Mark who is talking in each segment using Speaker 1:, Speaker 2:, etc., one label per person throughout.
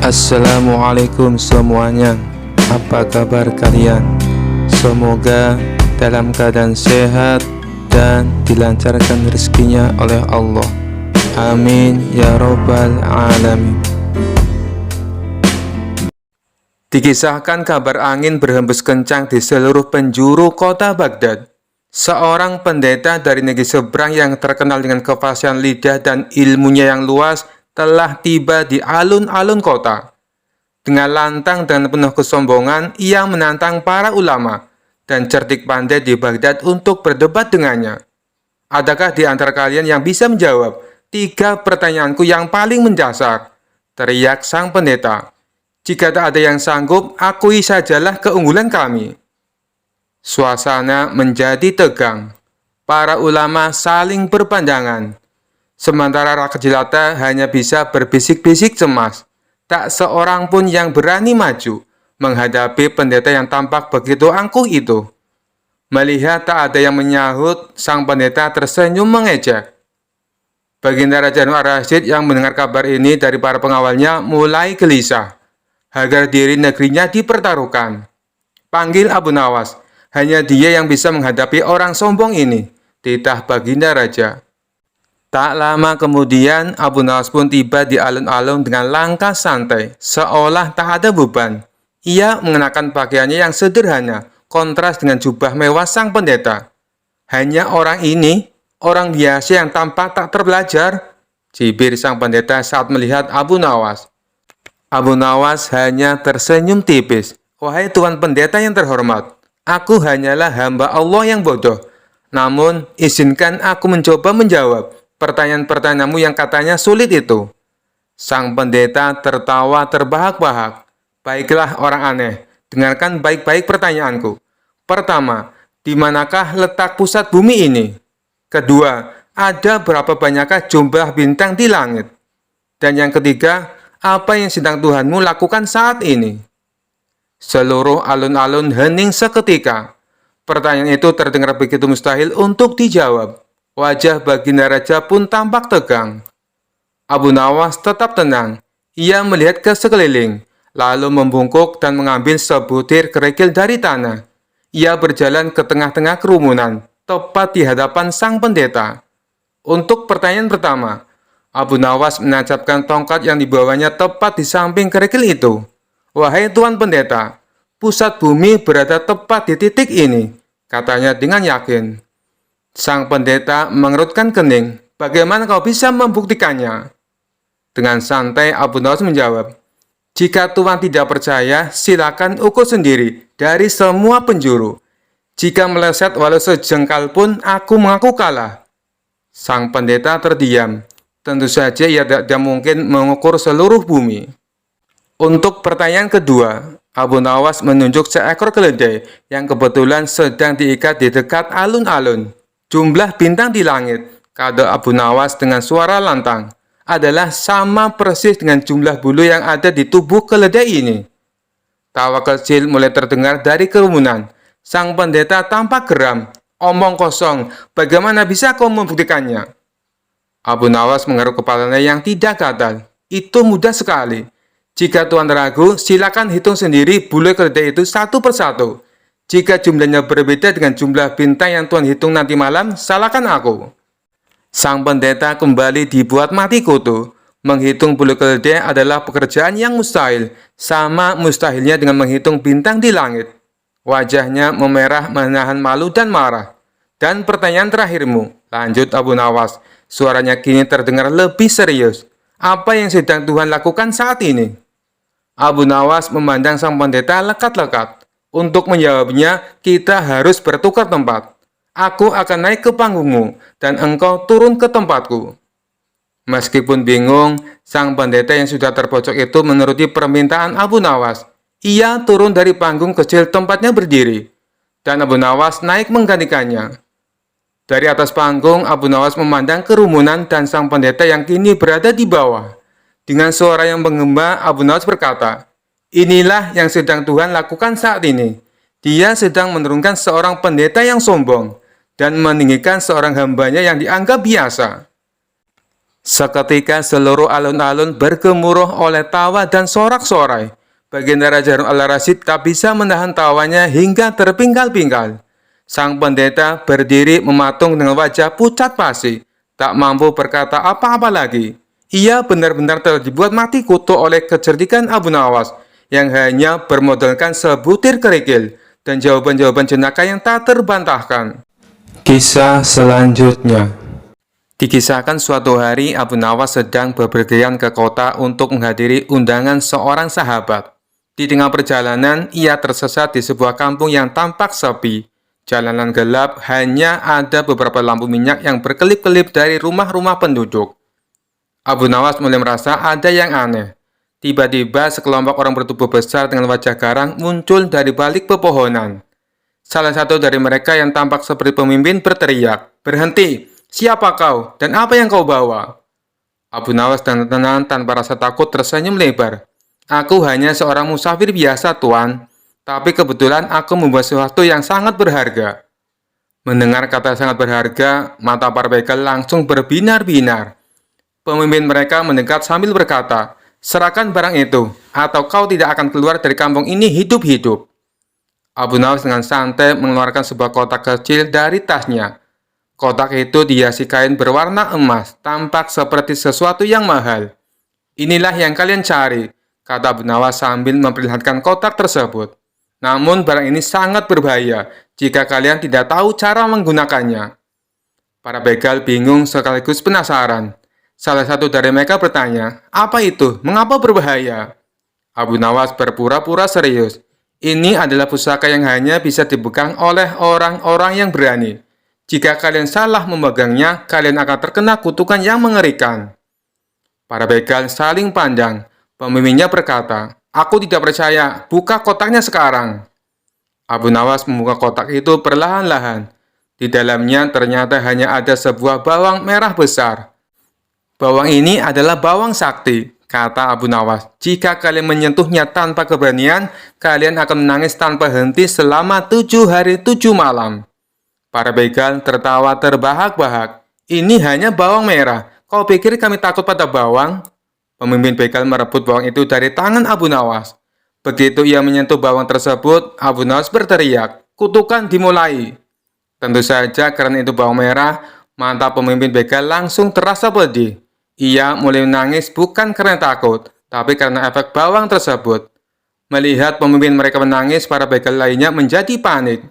Speaker 1: Assalamualaikum semuanya. Apa kabar kalian? Semoga dalam keadaan sehat dan dilancarkan rezekinya oleh Allah. Amin ya robbal alamin. Dikisahkan kabar angin berhembus kencang di seluruh penjuru kota Baghdad. Seorang pendeta dari negeri seberang yang terkenal dengan kefasihan lidah dan ilmunya yang luas telah tiba di alun-alun kota. Dengan lantang dan penuh kesombongan, ia menantang para ulama dan cerdik pandai di Baghdad untuk berdebat dengannya. Adakah di antara kalian yang bisa menjawab 3 pertanyaanku yang paling mendasar? Teriak sang pendeta. Jika tak ada yang sanggup, akui sajalah keunggulan kami. Suasana menjadi tegang. Para ulama saling berpandangan. Sementara rakyat jelata hanya bisa berbisik-bisik cemas. Tak seorang pun yang berani maju menghadapi pendeta yang tampak begitu angkuh itu. Melihat tak ada yang menyahut, sang pendeta tersenyum mengejek. Baginda Raja Harun ar-Rasyid yang mendengar kabar ini dari para pengawalnya mulai gelisah agar diri negerinya dipertaruhkan. Panggil Abu Nawas, hanya dia yang bisa menghadapi orang sombong ini, titah Baginda Raja. Tak lama kemudian, Abu Nawas pun tiba di alun-alun dengan langkah santai, seolah tak ada beban. Ia mengenakan pakaiannya yang sederhana, kontras dengan jubah mewah sang pendeta. Hanya orang ini, orang biasa yang tampak tak terpelajar, cibir sang pendeta saat melihat Abu Nawas. Abu Nawas hanya tersenyum tipis. Wahai Tuan Pendeta yang terhormat, aku hanyalah hamba Allah yang bodoh. Namun, izinkan aku mencoba menjawab pertanyaan-pertanyaanmu yang katanya sulit itu. Sang pendeta tertawa terbahak-bahak. Baiklah orang aneh, dengarkan baik-baik pertanyaanku. Pertama, di manakah letak pusat bumi ini? Kedua, ada berapa banyakkah jumlah bintang di langit? Dan yang ketiga, apa yang sedang Tuhanmu lakukan saat ini? Seluruh alun-alun hening seketika. Pertanyaan itu terdengar begitu mustahil untuk dijawab. Wajah Baginda Raja pun tampak tegang. Abu Nawas tetap tenang. Ia melihat ke sekeliling, lalu membungkuk dan mengambil sebutir kerikil dari tanah. Ia berjalan ke tengah-tengah kerumunan, tepat di hadapan sang pendeta. Untuk pertanyaan pertama, Abu Nawas menancapkan tongkat yang dibawanya tepat di samping kerikil itu. Wahai Tuan Pendeta, pusat bumi berada tepat di titik ini, katanya dengan yakin. Sang pendeta mengerutkan kening. Bagaimana kau bisa membuktikannya? Dengan santai Abu Nawas menjawab, jika Tuan tidak percaya, silakan ukur sendiri dari semua penjuru. Jika meleset walau sejengkal pun, aku mengaku kalah. Sang pendeta terdiam. Tentu saja ia tidak mungkin mengukur seluruh bumi. Untuk pertanyaan kedua, Abu Nawas menunjuk seekor keledai yang kebetulan sedang diikat di dekat alun-alun. Jumlah bintang di langit, kata Abu Nawas dengan suara lantang, adalah sama persis dengan jumlah bulu yang ada di tubuh keledai ini. Tawa kecil mulai terdengar dari kerumunan. Sang pendeta tampak geram. Omong kosong, bagaimana bisa kau membuktikannya? Abu Nawas menggaruk kepalanya yang tidak gatal. Itu mudah sekali. Jika Tuan ragu, silakan hitung sendiri bulu keledai itu satu persatu. Jika jumlahnya berbeda dengan jumlah bintang yang Tuan hitung nanti malam, salahkan aku. Sang pendeta kembali dibuat mati kutu. Menghitung bulu keledai adalah pekerjaan yang mustahil, sama mustahilnya dengan menghitung bintang di langit. Wajahnya memerah menahan malu dan marah. Dan pertanyaan terakhirmu, lanjut Abu Nawas. Suaranya kini terdengar lebih serius. Apa yang sedang Tuhan lakukan saat ini? Abu Nawas memandang sang pendeta lekat-lekat. Untuk menjawabnya, kita harus bertukar tempat. Aku akan naik ke panggungmu, dan engkau turun ke tempatku. Meskipun bingung, sang pendeta yang sudah terpojok itu menuruti permintaan Abu Nawas. Ia turun dari panggung kecil tempatnya berdiri, dan Abu Nawas naik menggantikannya. Dari atas panggung, Abu Nawas memandang kerumunan dan sang pendeta yang kini berada di bawah. Dengan suara yang menggema, Abu Nawas berkata, inilah yang sedang Tuhan lakukan saat ini. Dia sedang menurunkan seorang pendeta yang sombong dan meninggikan seorang hambanya yang dianggap biasa. Seketika seluruh alun-alun bergemuruh oleh tawa dan sorak-sorai. Baginda Raja Harun al-Rasyid tak bisa menahan tawanya hingga terpinggal-pinggal. Sang pendeta berdiri mematung dengan wajah pucat pasi, tak mampu berkata apa-apa lagi. Ia benar-benar telah dibuat mati kutu oleh kecerdikan Abu Nawas yang hanya bermodalkan sebutir kerikil dan jawaban-jawaban jenaka yang tak terbantahkan. Kisah selanjutnya. Dikisahkan suatu hari Abu Nawas sedang bepergian ke kota untuk menghadiri undangan seorang sahabat. Di tengah perjalanan, ia tersesat di sebuah kampung yang tampak sepi. Jalanan gelap, hanya ada beberapa lampu minyak yang berkelip-kelip dari rumah-rumah penduduk. Abu Nawas mulai merasa ada yang aneh. Tiba-tiba sekelompok orang bertubuh besar dengan wajah garang muncul dari balik pepohonan. Salah satu dari mereka yang tampak seperti pemimpin berteriak, "Berhenti! Siapa kau? Dan apa yang kau bawa?" Abu Nawas dengan tenang tanpa rasa takut tersenyum lebar. "Aku hanya seorang musafir biasa, Tuan. Tapi kebetulan aku membawa sesuatu yang sangat berharga." Mendengar kata sangat berharga, mata para begal langsung berbinar-binar. Pemimpin mereka mendekat sambil berkata, "Serahkan barang itu, atau kau tidak akan keluar dari kampung ini hidup-hidup." Abu Nawas dengan santai mengeluarkan sebuah kotak kecil dari tasnya. Kotak itu dihiasi kain berwarna emas, tampak seperti sesuatu yang mahal. "Inilah yang kalian cari," kata Abu Nawas sambil memperlihatkan kotak tersebut. "Namun barang ini sangat berbahaya jika kalian tidak tahu cara menggunakannya." Para begal bingung sekaligus penasaran. Salah satu dari mereka bertanya, "Apa itu? Mengapa berbahaya?" Abu Nawas berpura-pura serius. "Ini adalah pusaka yang hanya bisa dipegang oleh orang-orang yang berani. Jika kalian salah memegangnya, kalian akan terkena kutukan yang mengerikan." Para begal saling pandang. Pemimpinnya berkata, "Aku tidak percaya, buka kotaknya sekarang." Abu Nawas membuka kotak itu perlahan-lahan. Di dalamnya ternyata hanya ada sebuah bawang merah besar. "Bawang ini adalah bawang sakti," kata Abu Nawas. "Jika kalian menyentuhnya tanpa keberanian, kalian akan menangis tanpa henti selama 7 hari 7 malam. Para begal tertawa terbahak-bahak. "Ini hanya bawang merah. Kau pikir kami takut pada bawang?" Pemimpin begal merebut bawang itu dari tangan Abu Nawas. Begitu ia menyentuh bawang tersebut, Abu Nawas berteriak, "Kutukan dimulai!" Tentu saja karena itu bawang merah, mata pemimpin begal langsung terasa pedih. Ia mulai menangis bukan karena takut, tapi karena efek bawang tersebut. Melihat pemimpin mereka menangis, para begal lainnya menjadi panik.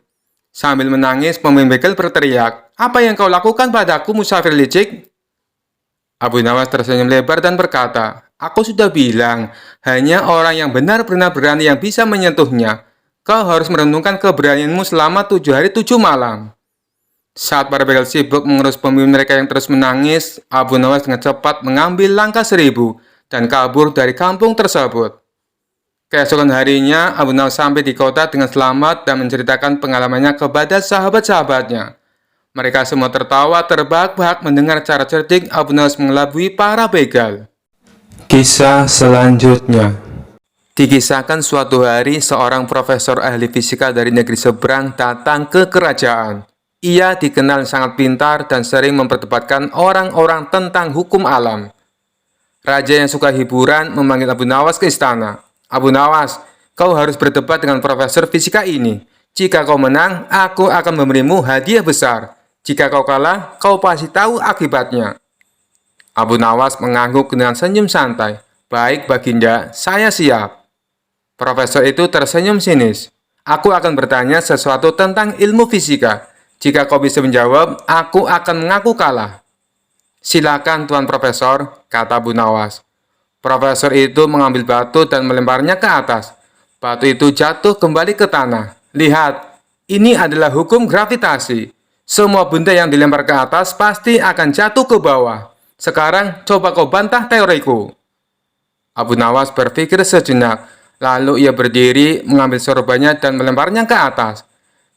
Speaker 1: Sambil menangis, pemimpin begal berteriak, "Apa yang kau lakukan padaku, musafir licik?" Abu Nawas tersenyum lebar dan berkata, "Aku sudah bilang, hanya orang yang benar-benar berani yang bisa menyentuhnya. Kau harus merenungkan keberanianmu selama 7 hari 7 malam." Saat para begal sibuk mengurus pemimpin mereka yang terus menangis, Abu Nawas dengan cepat mengambil langkah 1000 dan kabur dari kampung tersebut. Keesokan harinya, Abu Nawas sampai di kota dengan selamat dan menceritakan pengalamannya kepada sahabat-sahabatnya. Mereka semua tertawa terbahak-bahak mendengar cara cerdik Abu Nawas mengelabui para begal. Kisah selanjutnya. Dikisahkan suatu hari seorang profesor ahli fisika dari negeri seberang datang ke kerajaan. Ia dikenal sangat pintar dan sering memperdebatkan orang-orang tentang hukum alam. Raja yang suka hiburan memanggil Abu Nawas ke istana. "Abu Nawas, kau harus berdebat dengan profesor fisika ini. Jika kau menang, aku akan memberimu hadiah besar. Jika kau kalah, kau pasti tahu akibatnya." Abu Nawas mengangguk dengan senyum santai. "Baik, Baginda, saya siap." Profesor itu tersenyum sinis. "Aku akan bertanya sesuatu tentang ilmu fisika. Jika kau bisa menjawab, aku akan mengaku kalah." "Silakan, Tuan Profesor," kata Abu Nawas. Profesor itu mengambil batu dan melemparnya ke atas. Batu itu jatuh kembali ke tanah. "Lihat, ini adalah hukum gravitasi. Semua benda yang dilempar ke atas pasti akan jatuh ke bawah. Sekarang, coba kau bantah teoriku." Abu Nawas berpikir sejenak. Lalu ia berdiri, mengambil sorbannya dan melemparnya ke atas.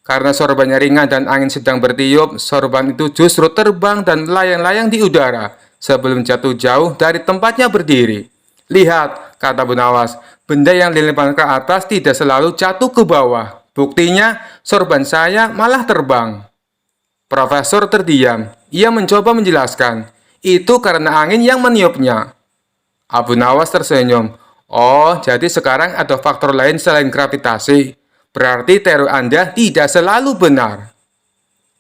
Speaker 1: Karena sorbannya ringan dan angin sedang bertiup, sorban itu justru terbang dan melayang-layang di udara sebelum jatuh jauh dari tempatnya berdiri. "Lihat," kata Abu Nawas, "benda yang dilempar ke atas tidak selalu jatuh ke bawah. Buktinya, sorban saya malah terbang." Profesor terdiam. Ia mencoba menjelaskan, Itu karena angin yang meniupnya. Abu Nawas tersenyum. Oh, jadi sekarang ada faktor lain selain gravitasi. Berarti teori Anda tidak selalu benar.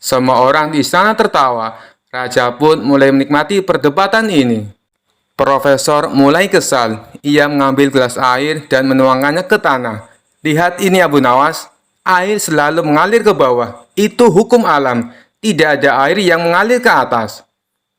Speaker 1: Semua orang di sana tertawa. Raja pun mulai menikmati perdebatan ini. Profesor mulai kesal. Ia mengambil gelas air dan menuangkannya ke tanah. Lihat ini Abu Nawas. Air selalu mengalir ke bawah. Itu hukum alam. Tidak ada air yang mengalir ke atas.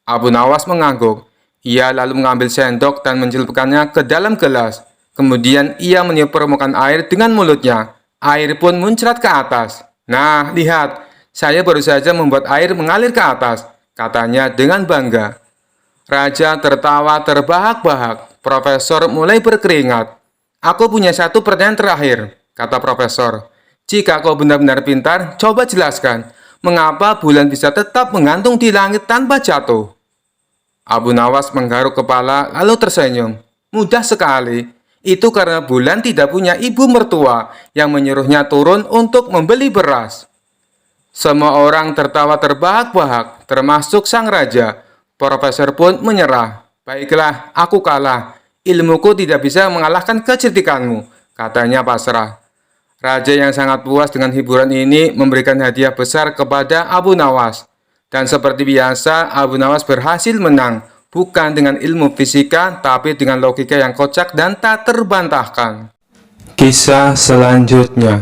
Speaker 1: Abu Nawas mengangguk. Ia lalu mengambil sendok dan mencelupkannya ke dalam gelas. Kemudian ia meniup permukaan air dengan mulutnya. Air pun muncrat ke atas. Nah, lihat. Saya baru saja membuat air mengalir ke atas, katanya dengan bangga. Raja tertawa terbahak-bahak. Profesor mulai berkeringat. Aku punya satu pertanyaan terakhir, kata profesor. Jika kau benar-benar pintar, coba jelaskan. Mengapa bulan bisa tetap menggantung di langit tanpa jatuh? Abu Nawas menggaruk kepala lalu tersenyum. Mudah sekali. Itu karena bulan tidak punya ibu mertua yang menyuruhnya turun untuk membeli beras. Semua orang tertawa terbahak-bahak, termasuk sang raja. Profesor pun menyerah. Baiklah, aku kalah. Ilmuku tidak bisa mengalahkan kecerdikanmu, katanya pasrah. Raja yang sangat puas dengan hiburan ini memberikan hadiah besar kepada Abu Nawas. Dan seperti biasa, Abu Nawas berhasil menang, bukan dengan ilmu fisika, tapi dengan logika yang kocak dan tak terbantahkan. Kisah selanjutnya.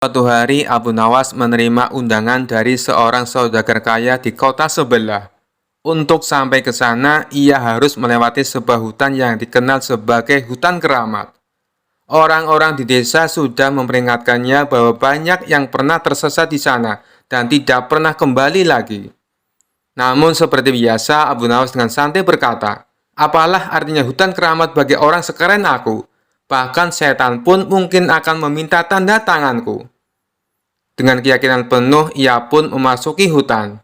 Speaker 1: Suatu hari, Abu Nawas menerima undangan dari seorang saudagar kaya di kota sebelah. Untuk sampai ke sana, ia harus melewati sebuah hutan yang dikenal sebagai hutan keramat. Orang-orang di desa sudah memperingatkannya bahwa banyak yang pernah tersesat di sana dan tidak pernah kembali lagi. Namun seperti biasa, Abu Nawas dengan santai berkata, apalah artinya hutan keramat bagi orang sekeren aku? Bahkan setan pun mungkin akan meminta tanda tanganku. Dengan keyakinan penuh, ia pun memasuki hutan.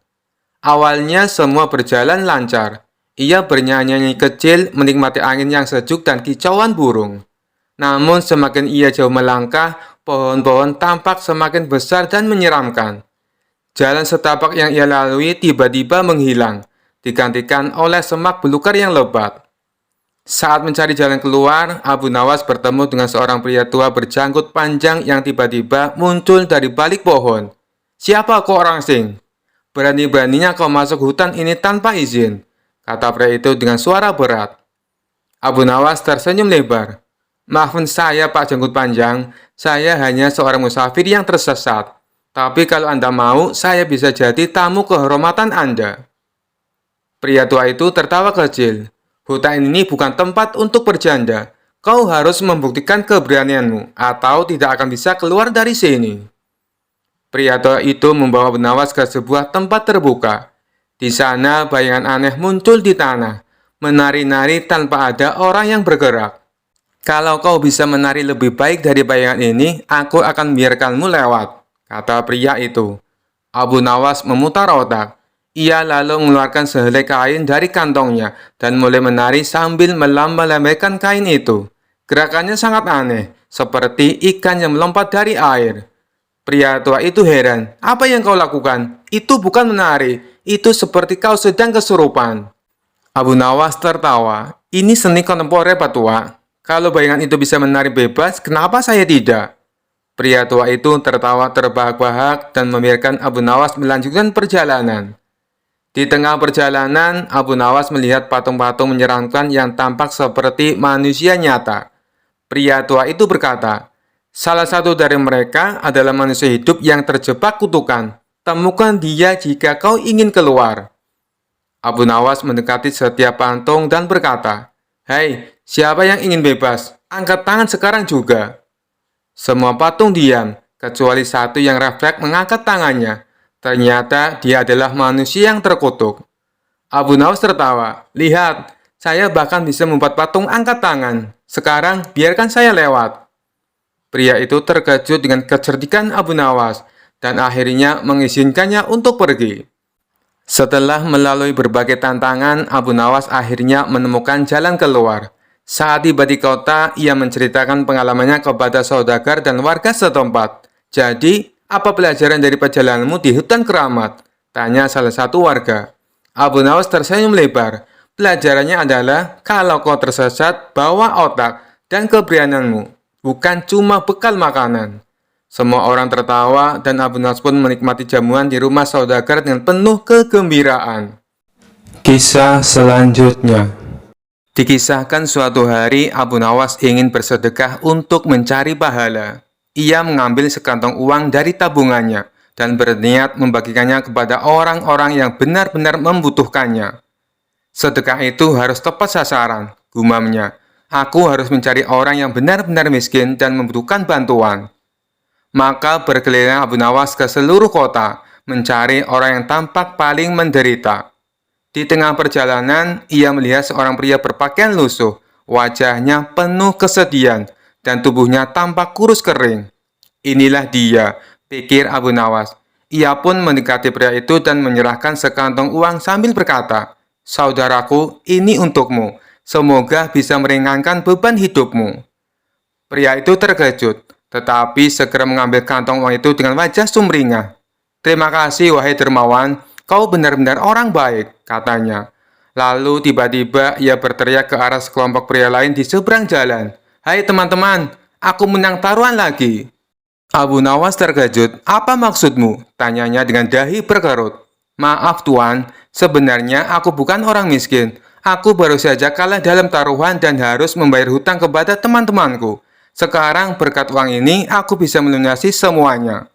Speaker 1: Awalnya semua berjalan lancar. Ia bernyanyi kecil, menikmati angin yang sejuk dan kicauan burung. Namun semakin ia jauh melangkah, pohon-pohon tampak semakin besar dan menyeramkan. Jalan setapak yang ia lalui tiba-tiba menghilang, digantikan oleh semak belukar yang lebat. Saat mencari jalan keluar, Abu Nawas bertemu dengan seorang pria tua berjanggut panjang yang tiba-tiba muncul dari balik pohon. Siapa kau orang asing? Berani-beraninya kau masuk hutan ini tanpa izin, kata pria itu dengan suara berat. Abu Nawas tersenyum lebar. Maafkan saya Pak Janggut Panjang, saya hanya seorang musafir yang tersesat. Tapi kalau Anda mau, saya bisa jadi tamu kehormatan Anda. Pria tua itu tertawa kecil. Hutan ini bukan tempat untuk bercanda. Kau harus membuktikan keberanianmu, atau tidak akan bisa keluar dari sini. Pria tua itu membawa Abu Nawas ke sebuah tempat terbuka. Di sana, bayangan aneh muncul di tanah, menari-nari tanpa ada orang yang bergerak. Kalau kau bisa menari lebih baik dari bayangan ini, aku akan membiarkanmu lewat, kata pria itu. Abu Nawas memutar otak. Ia lalu mengeluarkan sehelai kain dari kantongnya dan mulai menari sambil melambai-lambaikan kain itu. Gerakannya sangat aneh, seperti ikan yang melompat dari air. Pria tua itu heran. Apa yang kau lakukan? Itu bukan menari, itu seperti kau sedang kesurupan. Abu Nawas tertawa. Ini seni kontemporer Pak Tua. Kalau bayangan itu bisa menari bebas, kenapa saya tidak? Pria tua itu tertawa terbahak-bahak dan membiarkan Abu Nawas melanjutkan perjalanan. Di tengah perjalanan, Abu Nawas melihat patung-patung menyeramkan yang tampak seperti manusia nyata. Pria tua itu berkata, salah satu dari mereka adalah manusia hidup yang terjebak kutukan. Temukan dia jika kau ingin keluar. Abu Nawas mendekati setiap patung dan berkata, Hei, siapa yang ingin bebas? Angkat tangan sekarang juga. Semua patung diam, kecuali satu yang refleks mengangkat tangannya. Ternyata dia adalah manusia yang terkutuk. Abu Nawas tertawa. Lihat, saya bahkan bisa membuat patung angkat tangan. Sekarang, biarkan saya lewat. Pria itu terkejut dengan kecerdikan Abu Nawas dan akhirnya mengizinkannya untuk pergi. Setelah melalui berbagai tantangan, Abu Nawas akhirnya menemukan jalan keluar. Saat tiba di kota, ia menceritakan pengalamannya kepada saudagar dan warga setempat. Jadi, apa pelajaran dari perjalananmu di hutan keramat? Tanya salah satu warga. Abu Nawas tersenyum lebar. Pelajarannya adalah kalau kau tersesat, bawa otak dan keberanianmu, bukan cuma bekal makanan. Semua orang tertawa dan Abu Nawas pun menikmati jamuan di rumah saudagar dengan penuh kegembiraan. Kisah selanjutnya. Dikisahkan suatu hari Abu Nawas ingin bersedekah untuk mencari pahala. Ia mengambil sekantong uang dari tabungannya dan berniat membagikannya kepada orang-orang yang benar-benar membutuhkannya. Sedekah itu harus tepat sasaran, gumamnya. Aku harus mencari orang yang benar-benar miskin dan membutuhkan bantuan. Maka berkeliling Abu Nawas ke seluruh kota, mencari orang yang tampak paling menderita. Di tengah perjalanan, ia melihat seorang pria berpakaian lusuh, wajahnya penuh kesedihan, dan tubuhnya tampak kurus kering. Inilah dia, pikir Abu Nawas. Ia pun mendekati pria itu dan menyerahkan sekantong uang sambil berkata, "Saudaraku, ini untukmu. Semoga bisa meringankan beban hidupmu." Pria itu terkejut, tetapi segera mengambil kantong uang itu dengan wajah sumringah. "Terima kasih, wahai dermawan, kau benar-benar orang baik," katanya. Lalu tiba-tiba ia berteriak ke arah sekelompok pria lain di seberang jalan. "Hai teman-teman, aku menang taruhan lagi." Abu Nawas terkejut. "Apa maksudmu?" tanyanya dengan dahi berkerut. "Maaf tuan, sebenarnya aku bukan orang miskin. Aku baru saja kalah dalam taruhan dan harus membayar hutang kepada teman-temanku. Sekarang berkat uang ini aku bisa melunasi semuanya."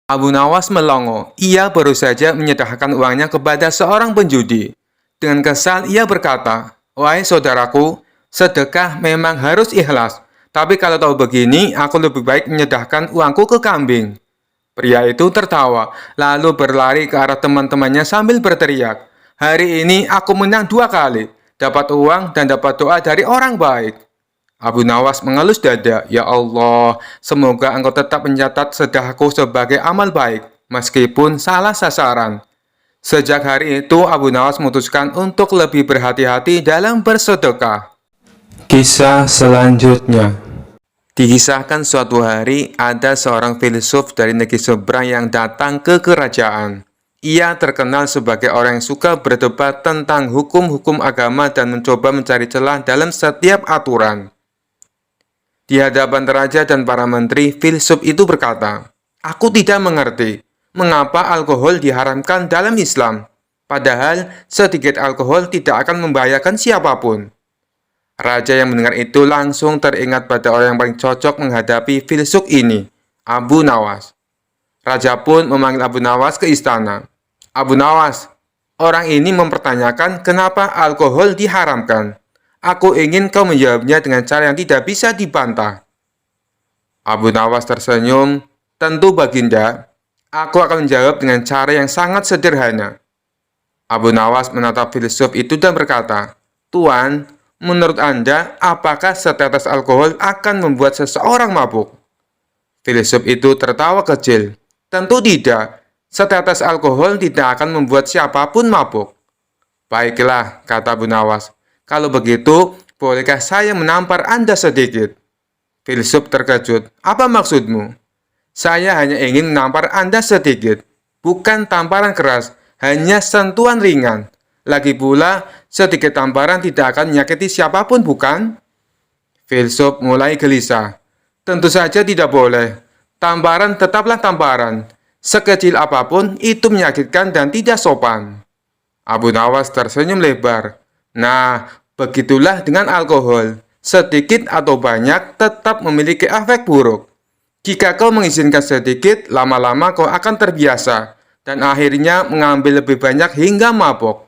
Speaker 1: Abu Nawas melongo. Ia baru saja menyerahkan uangnya kepada seorang penjudi. Dengan kesal ia berkata, "Wahai saudaraku, sedekah memang harus ikhlas. Tapi kalau tahu begini, aku lebih baik menyedahkan uangku ke kambing." Pria itu tertawa, lalu berlari ke arah teman-temannya sambil berteriak, "Hari ini aku menang 2 kali, dapat uang dan dapat doa dari orang baik." Abu Nawas mengelus dada, "Ya Allah, semoga engkau tetap mencatat sedekahku sebagai amal baik, meskipun salah sasaran." Sejak hari itu, Abu Nawas memutuskan untuk lebih berhati-hati dalam bersedekah. Kisah selanjutnya. Dikisahkan suatu hari, ada seorang filsuf dari negeri seberang yang datang ke kerajaan. Ia terkenal sebagai orang yang suka berdebat tentang hukum-hukum agama dan mencoba mencari celah dalam setiap aturan. Di hadapan raja dan para menteri, filsuf itu berkata, "Aku tidak mengerti mengapa alkohol diharamkan dalam Islam, padahal sedikit alkohol tidak akan membahayakan siapapun." Raja yang mendengar itu langsung teringat pada orang yang paling cocok menghadapi filsuf ini, Abu Nawas. Raja pun memanggil Abu Nawas ke istana. "Abu Nawas, orang ini mempertanyakan kenapa alkohol diharamkan. Aku ingin kau menjawabnya dengan cara yang tidak bisa dibantah." Abu Nawas tersenyum, "Tentu Baginda, aku akan menjawab dengan cara yang sangat sederhana." Abu Nawas menatap filsuf itu dan berkata, "Tuan, menurut Anda, apakah setetes alkohol akan membuat seseorang mabuk?" Filsuf itu tertawa kecil. "Tentu tidak. Setetes alkohol tidak akan membuat siapapun mabuk." "Baiklah," kata Abu Nawas. "Kalau begitu, bolehkah saya menampar Anda sedikit?" Filsuf terkejut. "Apa maksudmu?" "Saya hanya ingin menampar Anda sedikit. Bukan tamparan keras, hanya sentuhan ringan. Lagi pula, sedikit tamparan tidak akan menyakiti siapapun, bukan?" Filsuf mulai gelisah. "Tentu saja tidak boleh. Tamparan tetaplah tamparan. Sekecil apapun, itu menyakitkan dan tidak sopan." Abu Nawas tersenyum lebar. "Nah, begitulah dengan alkohol. Sedikit atau banyak tetap memiliki efek buruk. Jika kau mengizinkan sedikit, lama-lama kau akan terbiasa dan akhirnya mengambil lebih banyak hingga mabuk."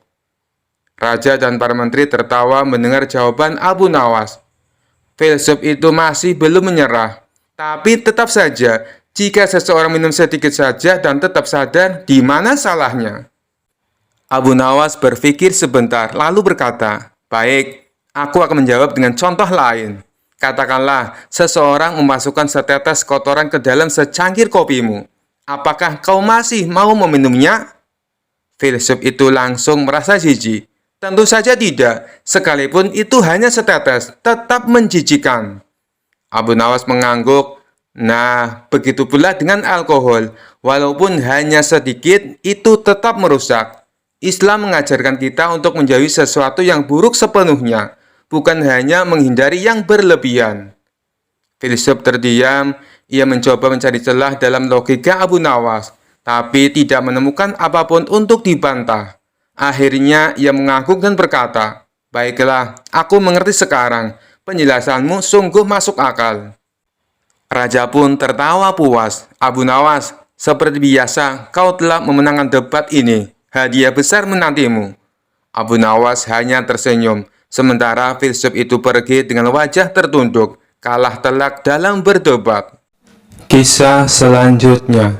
Speaker 1: Raja dan para menteri tertawa mendengar jawaban Abu Nawas. Filsuf itu masih belum menyerah. Tapi tetap saja, jika seseorang minum sedikit saja dan tetap sadar, di mana salahnya? Abu Nawas berpikir sebentar, lalu berkata, "Baik, aku akan menjawab dengan contoh lain. Katakanlah, seseorang memasukkan setetes kotoran ke dalam secangkir kopimu. Apakah kau masih mau meminumnya?" Filsuf itu langsung merasa jijik. "Tentu saja tidak, sekalipun itu hanya setetes, tetap menjijikan." Abu Nawas mengangguk. "Nah, begitu pula dengan alkohol. Walaupun hanya sedikit, itu tetap merusak. Islam mengajarkan kita untuk menjauhi sesuatu yang buruk sepenuhnya, bukan hanya menghindari yang berlebihan. Filsuf terdiam, ia mencoba mencari celah dalam logika Abu Nawas, tapi tidak menemukan apapun untuk dibantah. Akhirnya ia mengangguk dan berkata, "Baiklah, aku mengerti sekarang. Penjelasanmu sungguh masuk akal." Raja pun tertawa puas. "Abu Nawas, seperti biasa, kau telah memenangkan debat ini. Hadiah besar menantimu." Abu Nawas hanya tersenyum, sementara filsuf itu pergi dengan wajah tertunduk, kalah telak dalam berdebat. Kisah selanjutnya.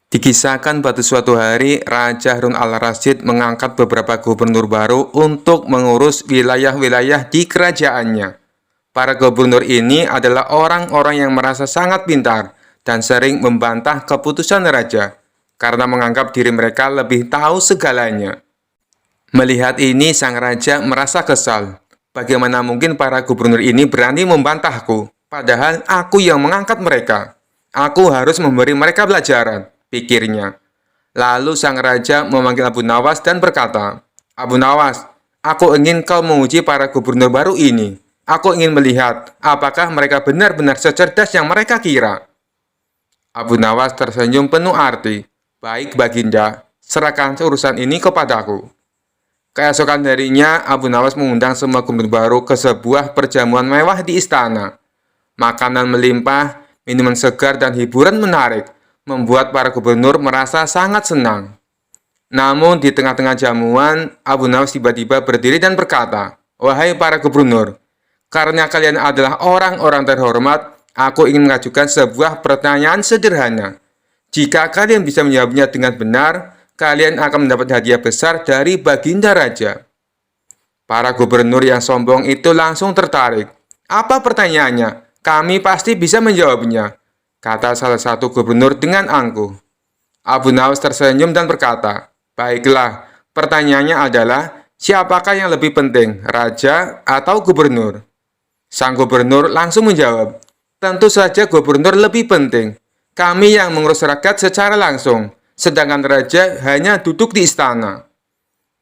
Speaker 1: Dikisahkan pada suatu hari, Raja Harun al-Rasyid mengangkat beberapa gubernur baru untuk mengurus wilayah-wilayah di kerajaannya. Para gubernur ini adalah orang-orang yang merasa sangat pintar dan sering membantah keputusan raja, karena menganggap diri mereka lebih tahu segalanya. Melihat ini, sang raja merasa kesal. Bagaimana mungkin para gubernur ini berani membantahku, padahal aku yang mengangkat mereka. Aku harus memberi mereka pelajaran, pikirnya. Lalu sang raja memanggil Abu Nawas dan berkata, "Abu Nawas, aku ingin kau menguji para gubernur baru ini. Aku ingin melihat apakah mereka benar-benar secerdas yang mereka kira." Abu Nawas tersenyum penuh arti. "Baik, Baginda, serahkan urusan ini kepadaku." Keesokan harinya, Abu Nawas mengundang semua gubernur baru ke sebuah perjamuan mewah di istana. Makanan melimpah, minuman segar, dan hiburan menarik membuat para gubernur merasa sangat senang. Namun di tengah-tengah jamuan, Abu Nawas tiba-tiba berdiri dan berkata, "Wahai para gubernur, karena kalian adalah orang-orang terhormat, aku ingin mengajukan sebuah pertanyaan sederhana. Jika kalian bisa menjawabnya dengan benar, kalian akan mendapat hadiah besar dari Baginda Raja." Para gubernur yang sombong itu langsung tertarik. "Apa pertanyaannya? Kami pasti bisa menjawabnya," kata salah satu gubernur dengan angkuh. Abu Nawas tersenyum dan berkata, "Baiklah, pertanyaannya adalah, siapakah yang lebih penting, raja atau gubernur?" Sang gubernur langsung menjawab, "Tentu saja gubernur lebih penting. Kami yang mengurus rakyat secara langsung, sedangkan raja hanya duduk di istana."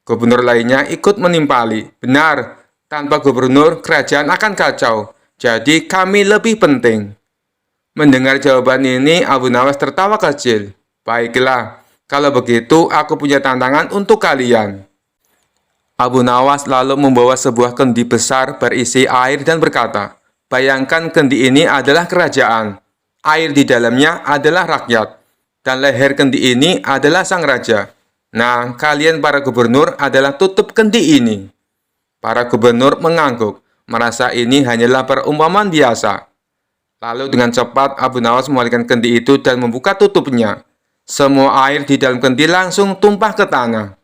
Speaker 1: Gubernur lainnya ikut menimpali, "Benar, tanpa gubernur kerajaan akan kacau, jadi kami lebih penting." Mendengar jawaban ini, Abu Nawas tertawa kecil. "Baiklah, kalau begitu aku punya tantangan untuk kalian." Abu Nawas lalu membawa sebuah kendi besar berisi air dan berkata, "Bayangkan kendi ini adalah kerajaan, air di dalamnya adalah rakyat, dan leher kendi ini adalah sang raja. Nah, kalian para gubernur adalah tutup kendi ini." Para gubernur mengangguk, merasa ini hanyalah perumpamaan biasa. Lalu dengan cepat Abu Nawas mengalihkan kendi itu dan membuka tutupnya. Semua air di dalam kendi langsung tumpah ke tanah.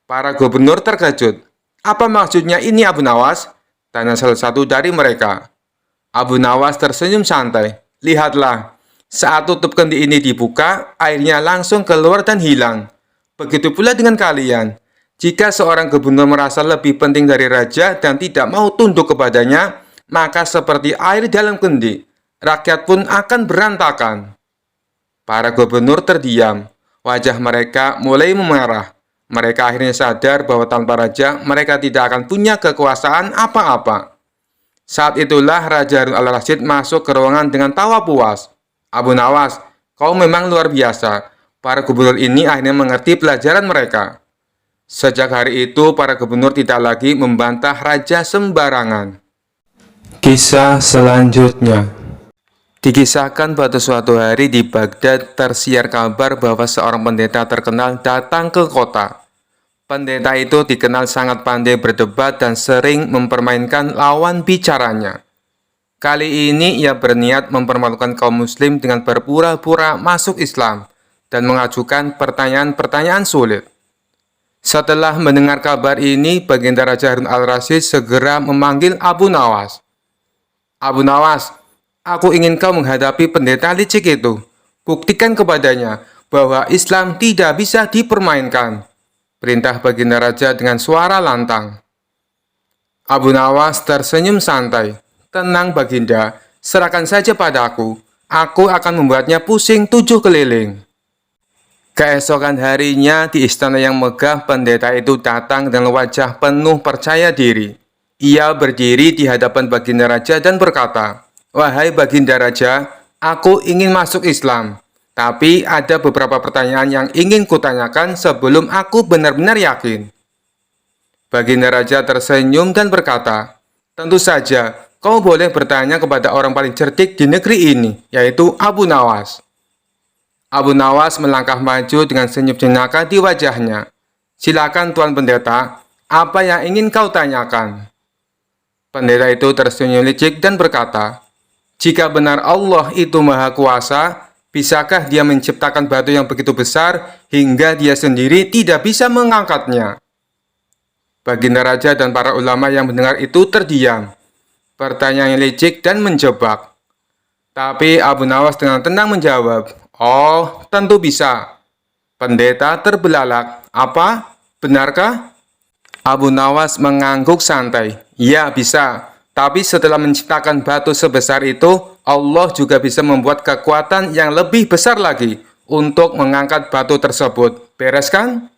Speaker 1: Para gubernur terkejut. "Apa maksudnya ini, Abu Nawas?" tanya salah satu dari mereka. Abu Nawas tersenyum santai. "Lihatlah, saat tutup kendi ini dibuka, airnya langsung keluar dan hilang. Begitu pula dengan kalian. Jika seorang gubernur merasa lebih penting dari raja dan tidak mau tunduk kepadanya, maka seperti air dalam kendi, rakyat pun akan berantakan." Para gubernur terdiam. Wajah mereka mulai memerah. Mereka akhirnya sadar bahwa tanpa raja, mereka tidak akan punya kekuasaan apa-apa. Saat itulah Raja Harun al-Rasyid masuk ke ruangan dengan tawa puas. "Abu Nawas, kau memang luar biasa." Para gubernur ini akhirnya mengerti pelajaran mereka. Sejak hari itu, para gubernur tidak lagi membantah raja sembarangan. Kisah selanjutnya. Dikisahkan pada suatu hari di Baghdad tersiar kabar bahwa seorang pendeta terkenal datang ke kota. Pendeta itu dikenal sangat pandai berdebat dan sering mempermainkan lawan bicaranya. Kali ini ia berniat mempermalukan kaum muslim dengan berpura-pura masuk Islam dan mengajukan pertanyaan-pertanyaan sulit. Setelah mendengar kabar ini, Baginda Raja Harun al-Rasyid segera memanggil Abu Nawas. "Abu Nawas, aku ingin kau menghadapi pendeta licik itu. Buktikan kepadanya bahwa Islam tidak bisa dipermainkan," perintah Baginda Raja dengan suara lantang. Abu Nawas tersenyum santai. "Tenang Baginda, serahkan saja padaku. Aku akan membuatnya pusing 7 keliling." Keesokan harinya di istana yang megah, pendeta itu datang dengan wajah penuh percaya diri. Ia berdiri di hadapan Baginda Raja dan berkata, "Wahai Baginda Raja, aku ingin masuk Islam. Tapi ada beberapa pertanyaan yang ingin kutanyakan sebelum aku benar-benar yakin." Baginda Raja tersenyum dan berkata, "Tentu saja, kau boleh bertanya kepada orang paling cerdik di negeri ini, yaitu Abu Nawas." Abu Nawas melangkah maju dengan senyum jenaka di wajahnya. "Silakan Tuan Pendeta, apa yang ingin kau tanyakan?" Pendeta itu tersenyum licik dan berkata, "Jika benar Allah itu Maha Kuasa, bisakah Dia menciptakan batu yang begitu besar hingga Dia sendiri tidak bisa mengangkatnya?" Baginda Raja dan para ulama yang mendengar itu terdiam. Pertanyaan yang licik dan menjebak. Tapi Abu Nawas dengan tenang menjawab, "Oh, tentu bisa." Pendeta terbelalak. "Apa? Benarkah?" Abu Nawas mengangguk santai. "Ya, bisa. Tapi setelah menciptakan batu sebesar itu, Allah juga bisa membuat kekuatan yang lebih besar lagi untuk mengangkat batu tersebut. Beres kan?"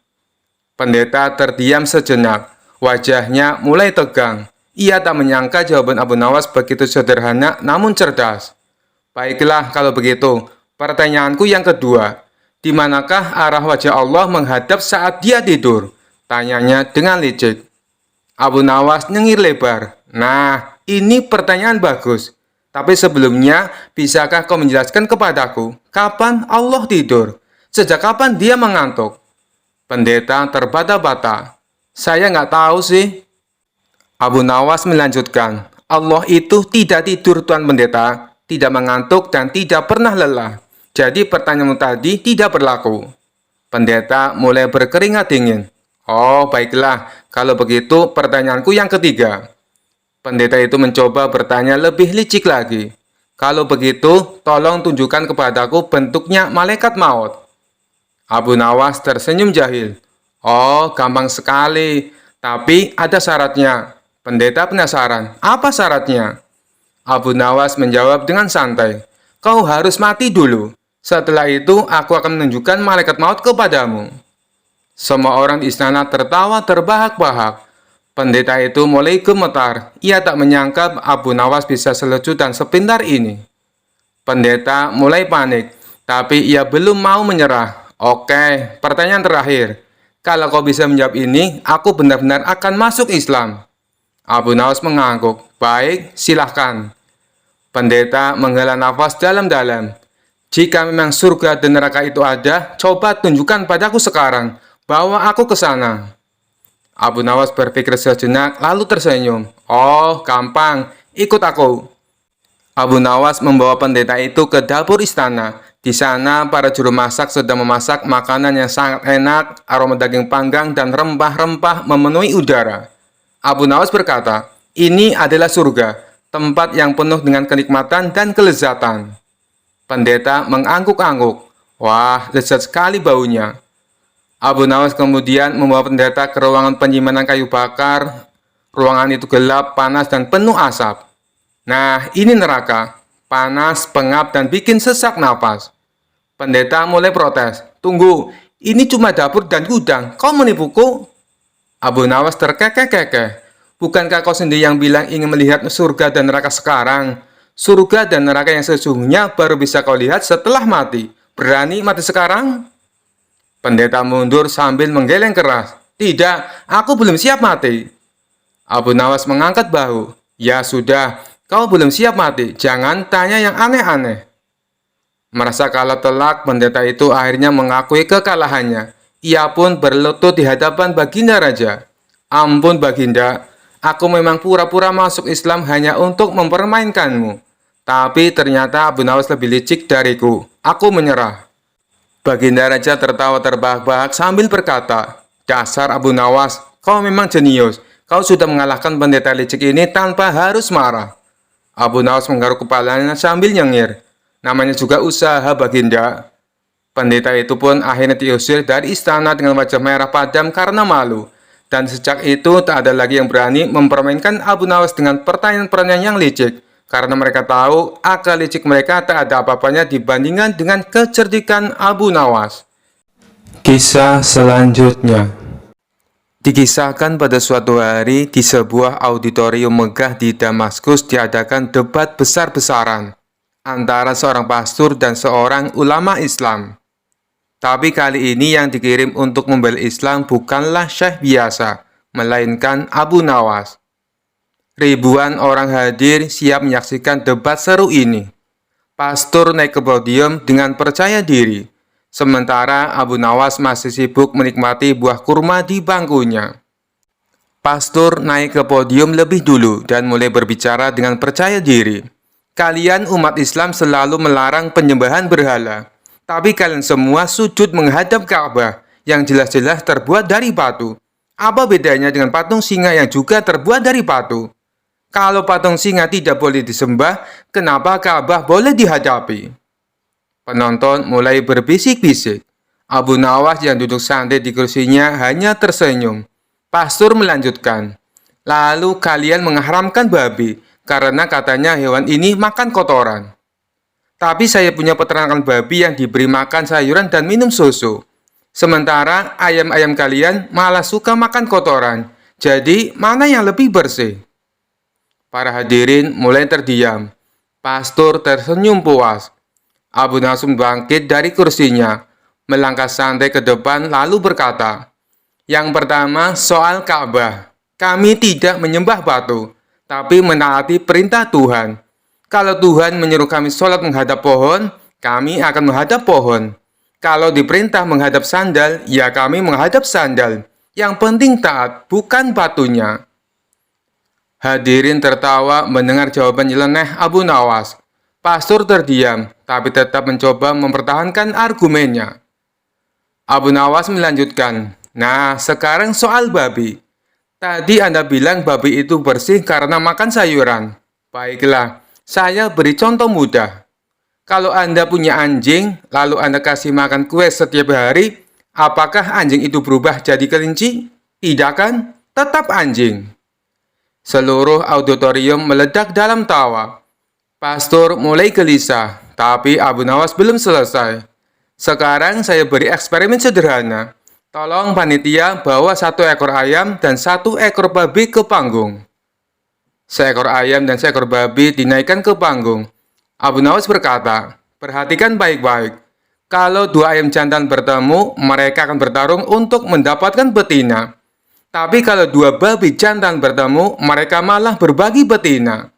Speaker 1: Pendeta terdiam sejenak. Wajahnya mulai tegang. Ia tak menyangka jawaban Abu Nawas begitu sederhana namun cerdas. "Baiklah kalau begitu. Pertanyaanku yang kedua, di manakah arah wajah Allah menghadap saat Dia tidur?" Tanyanya dengan licik. Abu Nawas nyengir lebar. "Nah, ini pertanyaan bagus. Tapi sebelumnya, bisakah kau menjelaskan kepadaku, kapan Allah tidur? Sejak kapan Dia mengantuk?" Pendeta terbata-bata. "Saya nggak tahu sih." Abu Nawas melanjutkan, "Allah itu tidak tidur, Tuan Pendeta, tidak mengantuk dan tidak pernah lelah. Jadi pertanyaanmu tadi tidak berlaku." Pendeta mulai berkeringat dingin. "Oh, baiklah. Kalau begitu pertanyaanku yang ketiga." Pendeta itu mencoba bertanya lebih licik lagi. "Kalau begitu, tolong tunjukkan kepadaku bentuknya malaikat maut." Abu Nawas tersenyum jahil. "Oh, gampang sekali. Tapi ada syaratnya." Pendeta penasaran. "Apa syaratnya?" Abu Nawas menjawab dengan santai. "Kau harus mati dulu. Setelah itu, aku akan menunjukkan malaikat maut kepadamu." Semua orang di istana tertawa terbahak-bahak. Pendeta itu mulai gemetar. Ia tak menyangka Abu Nawas bisa selucu dan sepintar ini. Pendeta mulai panik, tapi ia belum mau menyerah. "Oke, pertanyaan terakhir. Kalau kau bisa menjawab ini, aku benar-benar akan masuk Islam." Abu Nawas mengangguk. "Baik, silahkan." Pendeta menghela nafas dalam-dalam. "Jika memang surga dan neraka itu ada, coba tunjukkan padaku sekarang. Bawa aku ke sana." Abu Nawas berpikir sejenak, lalu tersenyum. "Oh, gampang. Ikut aku." Abu Nawas membawa pendeta itu ke dapur istana. Di sana, para juru masak sedang memasak makanan yang sangat enak, aroma daging panggang dan rempah-rempah memenuhi udara. Abu Nawas berkata, "Ini adalah surga, tempat yang penuh dengan kenikmatan dan kelezatan." Pendeta mengangguk-angguk. "Wah, lezat sekali baunya." Abu Nawas kemudian membawa pendeta ke ruangan penyimpanan kayu bakar. Ruangan itu gelap, panas, dan penuh asap. "Nah, ini neraka. Panas, pengap, dan bikin sesak napas." Pendeta mulai protes. "Tunggu, ini cuma dapur dan gudang. Kau menipuku?" Abu Nawas terkekeh-kekeh. "Bukankah kau sendiri yang bilang ingin melihat surga dan neraka sekarang? Surga dan neraka yang sesungguhnya baru bisa kau lihat setelah mati. Berani mati sekarang?" Pendeta mundur sambil menggeleng keras. "Tidak, aku belum siap mati." Abu Nawas mengangkat bahu. "Ya sudah, kau belum siap mati. Jangan tanya yang aneh-aneh." Merasa kalah telak, pendeta itu akhirnya mengakui kekalahannya. Ia pun berlutut di hadapan Baginda Raja. "Ampun Baginda, aku memang pura-pura masuk Islam hanya untuk mempermainkanmu. Tapi ternyata Abu Nawas lebih licik dariku. Aku menyerah." Baginda Raja tertawa terbahak-bahak sambil berkata, "Dasar Abu Nawas, kau memang jenius. Kau sudah mengalahkan pendeta licik ini tanpa harus marah." Abu Nawas menggaruk kepalanya sambil nyengir. "Namanya juga usaha, Baginda." Pendeta itu pun akhirnya diusir dari istana dengan wajah merah padam karena malu. Dan sejak itu tak ada lagi yang berani mempermainkan Abu Nawas dengan pertanyaan-pertanyaan yang licik. Karena mereka tahu akal licik mereka tak ada apa-apanya dibandingkan dengan kecerdikan Abu Nawas. Kisah selanjutnya dikisahkan pada suatu hari di sebuah auditorium megah di Damaskus diadakan debat besar-besaran antara seorang pastor dan seorang ulama Islam. Tapi kali ini yang dikirim untuk membela Islam bukanlah syekh biasa, melainkan Abu Nawas. Ribuan orang hadir siap menyaksikan debat seru ini. Pastor naik ke podium dengan percaya diri. Sementara Abu Nawas masih sibuk menikmati buah kurma di bangkunya. Pastor naik ke podium lebih dulu dan mulai berbicara dengan percaya diri. Kalian umat Islam selalu melarang penyembahan berhala. Tapi kalian semua sujud menghadap Ka'bah yang jelas-jelas terbuat dari batu. Apa bedanya dengan patung singa yang juga terbuat dari batu? Kalau patung singa tidak boleh disembah, kenapa Ka'bah boleh dihadapi? Penonton mulai berbisik-bisik. Abu Nawas yang duduk santai di kursinya hanya tersenyum. Pastor melanjutkan, lalu kalian mengharamkan babi karena katanya hewan ini makan kotoran. Tapi saya punya peternakan babi yang diberi makan sayuran dan minum susu. Sementara ayam-ayam kalian malah suka makan kotoran. Jadi mana yang lebih bersih? Para hadirin mulai terdiam. Pastor tersenyum puas. Abu Nawas bangkit dari kursinya, melangkah santai ke depan lalu berkata, yang pertama soal Ka'bah. Kami tidak menyembah batu, tapi menaati perintah Tuhan. Kalau Tuhan menyuruh kami sholat menghadap pohon, kami akan menghadap pohon. Kalau diperintah menghadap sandal, ya kami menghadap sandal. Yang penting taat, bukan batunya. Hadirin tertawa mendengar jawaban nyeleneh Abu Nawas. Pastor terdiam, tapi tetap mencoba mempertahankan argumennya. Abu Nawas melanjutkan, nah sekarang soal babi. Tadi Anda bilang babi itu bersih karena makan sayuran. Baiklah, saya beri contoh mudah. Kalau Anda punya anjing, lalu Anda kasih makan kue setiap hari, apakah anjing itu berubah jadi kelinci? Tidak kan? Tetap anjing. Seluruh auditorium meledak dalam tawa. Pastor mulai gelisah, tapi Abu Nawas belum selesai. Sekarang saya beri eksperimen sederhana. Tolong panitia bawa 1 ekor ayam dan 1 ekor babi ke panggung. Seekor ayam dan seekor babi dinaikkan ke panggung. Abu Nawas berkata, perhatikan baik-baik. Kalau 2 ayam jantan bertemu, mereka akan bertarung untuk mendapatkan betina. Tapi kalau 2 babi jantan bertemu, mereka malah berbagi betina.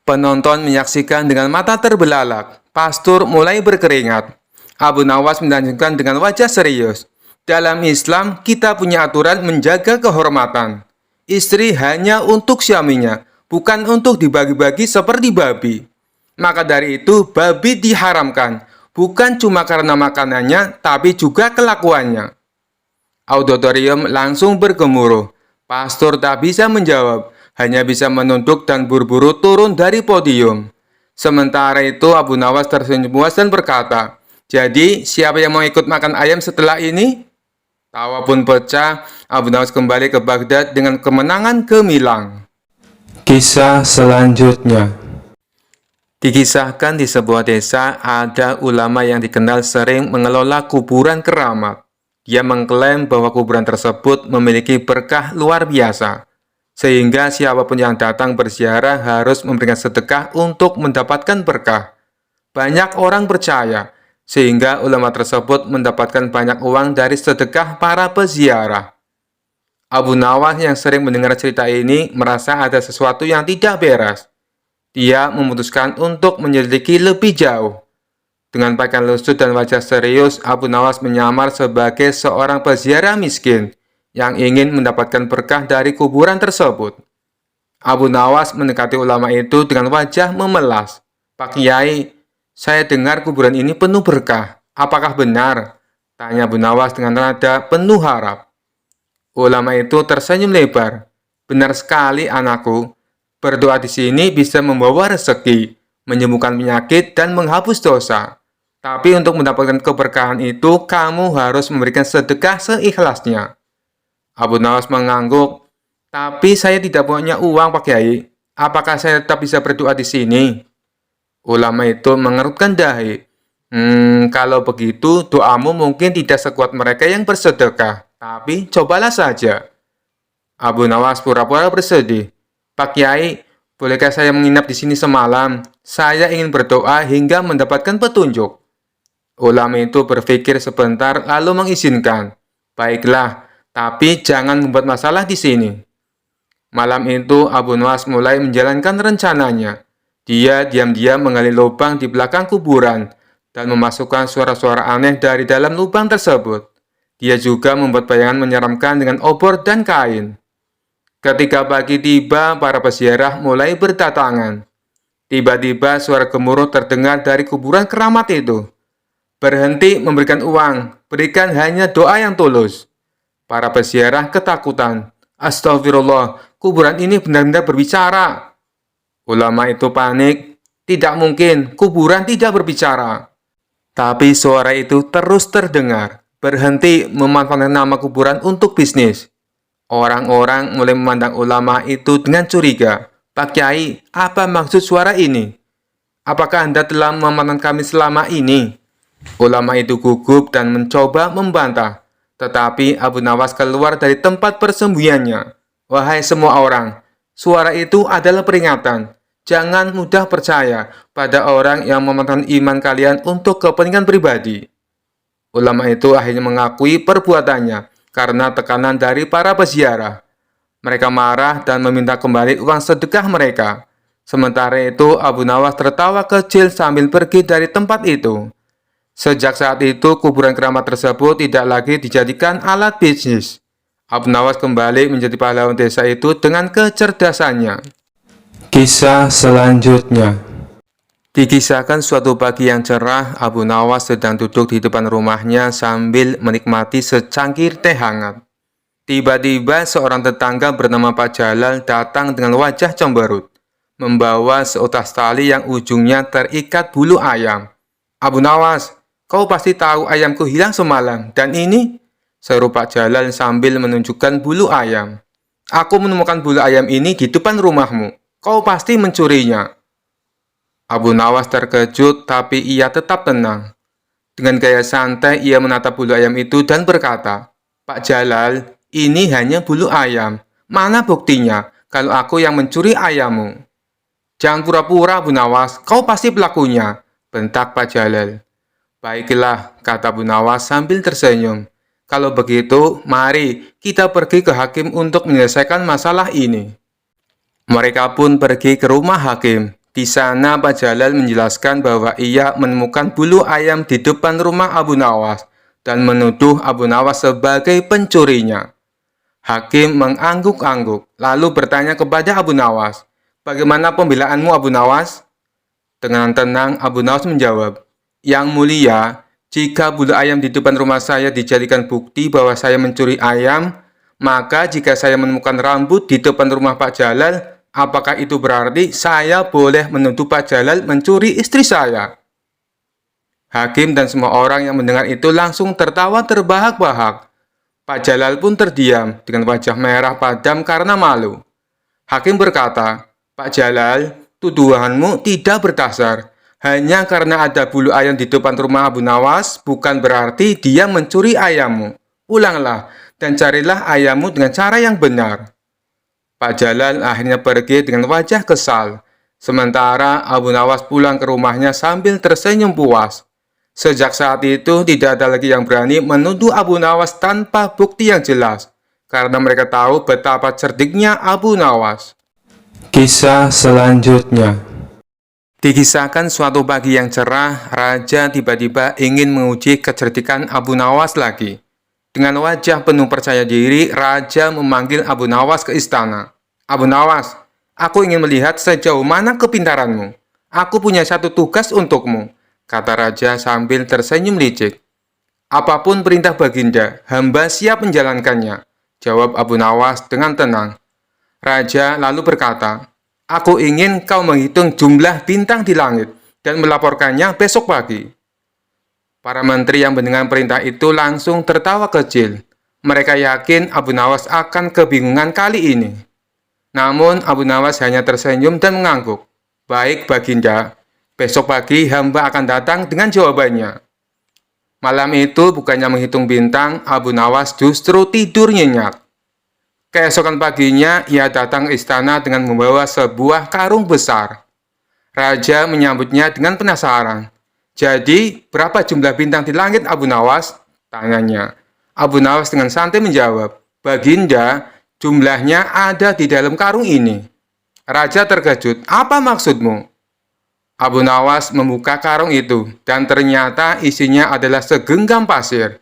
Speaker 1: Penonton menyaksikan dengan mata terbelalak. Pastor mulai berkeringat. Abu Nawas melanjutkan dengan wajah serius. Dalam Islam, kita punya aturan menjaga kehormatan. Istri hanya untuk suaminya, bukan untuk dibagi-bagi seperti babi. Maka dari itu, babi diharamkan, bukan cuma karena makanannya, tapi juga kelakuannya. Auditorium langsung bergemuruh. Pastor tak bisa menjawab, hanya bisa menunduk dan buru-buru turun dari podium. Sementara itu Abu Nawas tersenyum puas dan berkata, jadi siapa yang mau ikut makan ayam setelah ini? Tawa pun pecah. Abu Nawas kembali ke Baghdad dengan kemenangan gemilang. Kisah selanjutnya dikisahkan di sebuah desa ada ulama yang dikenal sering mengelola kuburan keramat. Dia mengklaim bahwa kuburan tersebut memiliki berkah luar biasa, sehingga siapapun yang datang berziarah harus memberikan sedekah untuk mendapatkan berkah. Banyak orang percaya, sehingga ulama tersebut mendapatkan banyak uang dari sedekah para peziarah. Abu Nawas yang sering mendengar cerita ini merasa ada sesuatu yang tidak beres. Dia memutuskan untuk menyelidiki lebih jauh. Dengan pakaian lusuh dan wajah serius, Abu Nawas menyamar sebagai seorang peziarah miskin yang ingin mendapatkan berkah dari kuburan tersebut. Abu Nawas mendekati ulama itu dengan wajah memelas. Pak Kiai, saya dengar kuburan ini penuh berkah. Apakah benar? Tanya Abu Nawas dengan nada penuh harap. Ulama itu tersenyum lebar. Benar sekali anakku. Berdoa di sini bisa membawa rezeki, menyembuhkan penyakit, dan menghapus dosa. Tapi untuk mendapatkan keberkahan itu, kamu harus memberikan sedekah seikhlasnya. Abu Nawas mengangguk. Tapi saya tidak punya uang, Pak Kiai. Apakah saya tetap bisa berdoa di sini? Ulama itu mengerutkan dahi. Kalau begitu doamu mungkin tidak sekuat mereka yang bersedekah. Tapi cobalah saja. Abu Nawas pura-pura bersedih. Pak Kiai, bolehkah saya menginap di sini semalam? Saya ingin berdoa hingga mendapatkan petunjuk. Ulama itu berpikir sebentar lalu mengizinkan. Baiklah, tapi jangan membuat masalah di sini. Malam itu Abu Nawas mulai menjalankan rencananya. Dia diam-diam menggali lubang di belakang kuburan dan memasukkan suara-suara aneh dari dalam lubang tersebut. Dia juga membuat bayangan menyeramkan dengan obor dan kain. Ketika pagi tiba, para peziarah mulai berdatangan. Tiba-tiba suara gemuruh terdengar dari kuburan keramat itu. Berhenti memberikan uang, berikan hanya doa yang tulus. Para peziarah ketakutan. Astagfirullah, kuburan ini benar-benar berbicara. Ulama itu panik. Tidak mungkin, kuburan tidak berbicara. Tapi suara itu terus terdengar. Berhenti memanfaatkan nama kuburan untuk bisnis. Orang-orang mulai memandang ulama itu dengan curiga. Pak Kiai, apa maksud suara ini? Apakah Anda telah memanfaatkan kami selama ini? Ulama itu gugup dan mencoba membantah. Tetapi Abu Nawas keluar dari tempat persembunyiannya. Wahai semua orang, suara itu adalah peringatan. Jangan mudah percaya pada orang yang memanfaatkan iman kalian untuk kepentingan pribadi. Ulama itu akhirnya mengakui perbuatannya karena tekanan dari para peziarah. Mereka marah dan meminta kembali uang sedekah mereka. Sementara itu, Abu Nawas tertawa kecil sambil pergi dari tempat itu. Sejak saat itu, kuburan keramat tersebut tidak lagi dijadikan alat bisnis. Abu Nawas kembali menjadi pahlawan desa itu dengan kecerdasannya. Kisah selanjutnya. Dikisahkan suatu pagi yang cerah, Abu Nawas sedang duduk di depan rumahnya sambil menikmati secangkir teh hangat. Tiba-tiba seorang tetangga bernama Pak Jalal datang dengan wajah cemberut, membawa seutas tali yang ujungnya terikat bulu ayam. Abu Nawas, kau pasti tahu ayamku hilang semalam, dan ini? Seru Pak Jalal sambil menunjukkan bulu ayam. Aku menemukan bulu ayam ini di depan rumahmu. Kau pasti mencurinya. Abu Nawas terkejut, tapi ia tetap tenang. Dengan gaya santai, ia menatap bulu ayam itu dan berkata, Pak Jalal, ini hanya bulu ayam. Mana buktinya kalau aku yang mencuri ayammu? Jangan pura-pura, Abu Nawas. Kau pasti pelakunya, bentak Pak Jalal. Baiklah, kata Abu Nawas sambil tersenyum. Kalau begitu, mari kita pergi ke hakim untuk menyelesaikan masalah ini. Mereka pun pergi ke rumah hakim. Di sana Pak Jalal menjelaskan bahwa ia menemukan bulu ayam di depan rumah Abu Nawas dan menuduh Abu Nawas sebagai pencurinya. Hakim mengangguk-angguk, lalu bertanya kepada Abu Nawas, bagaimana pembelaanmu Abu Nawas? Dengan tenang Abu Nawas menjawab, Yang mulia, jika bulu ayam di depan rumah saya dijadikan bukti bahwa saya mencuri ayam, maka jika saya menemukan rambut di depan rumah Pak Jalal, apakah itu berarti saya boleh menuduh Pak Jalal mencuri istri saya? Hakim dan semua orang yang mendengar itu langsung tertawa terbahak-bahak. Pak Jalal pun terdiam dengan wajah merah padam karena malu. Hakim berkata, Pak Jalal, tuduhanmu tidak berdasar. Hanya karena ada bulu ayam di depan rumah Abu Nawas, bukan berarti dia mencuri ayammu. Ulanglah dan carilah ayammu dengan cara yang benar. Pak Jalal akhirnya pergi dengan wajah kesal. Sementara Abu Nawas pulang ke rumahnya sambil tersenyum puas. Sejak saat itu, tidak ada lagi yang berani menuduh Abu Nawas tanpa bukti yang jelas. Karena mereka tahu betapa cerdiknya Abu Nawas. Kisah selanjutnya. Dikisahkan suatu pagi yang cerah, Raja tiba-tiba ingin menguji kecerdikan Abu Nawas lagi. Dengan wajah penuh percaya diri, Raja memanggil Abu Nawas ke istana. Abu Nawas, aku ingin melihat sejauh mana kepintaranmu. Aku punya satu tugas untukmu, kata Raja sambil tersenyum licik. Apapun perintah Baginda, hamba siap menjalankannya, jawab Abu Nawas dengan tenang. Raja lalu berkata, Aku ingin kau menghitung jumlah bintang di langit dan melaporkannya besok pagi. Para menteri yang mendengar perintah itu langsung tertawa kecil. Mereka yakin Abu Nawas akan kebingungan kali ini. Namun Abu Nawas hanya tersenyum dan mengangguk. Baik Baginda, Besok pagi hamba akan datang dengan jawabannya. Malam itu bukannya menghitung bintang, Abu Nawas justru tidur nyenyak. Keesokan paginya, ia datang ke istana dengan membawa sebuah karung besar. Raja menyambutnya dengan penasaran. Jadi, berapa jumlah bintang di langit, Abu Nawas? Tanyanya. Abu Nawas dengan santai menjawab, Baginda, jumlahnya ada di dalam karung ini. Raja terkejut, apa maksudmu? Abu Nawas membuka karung itu, dan ternyata isinya adalah segenggam pasir.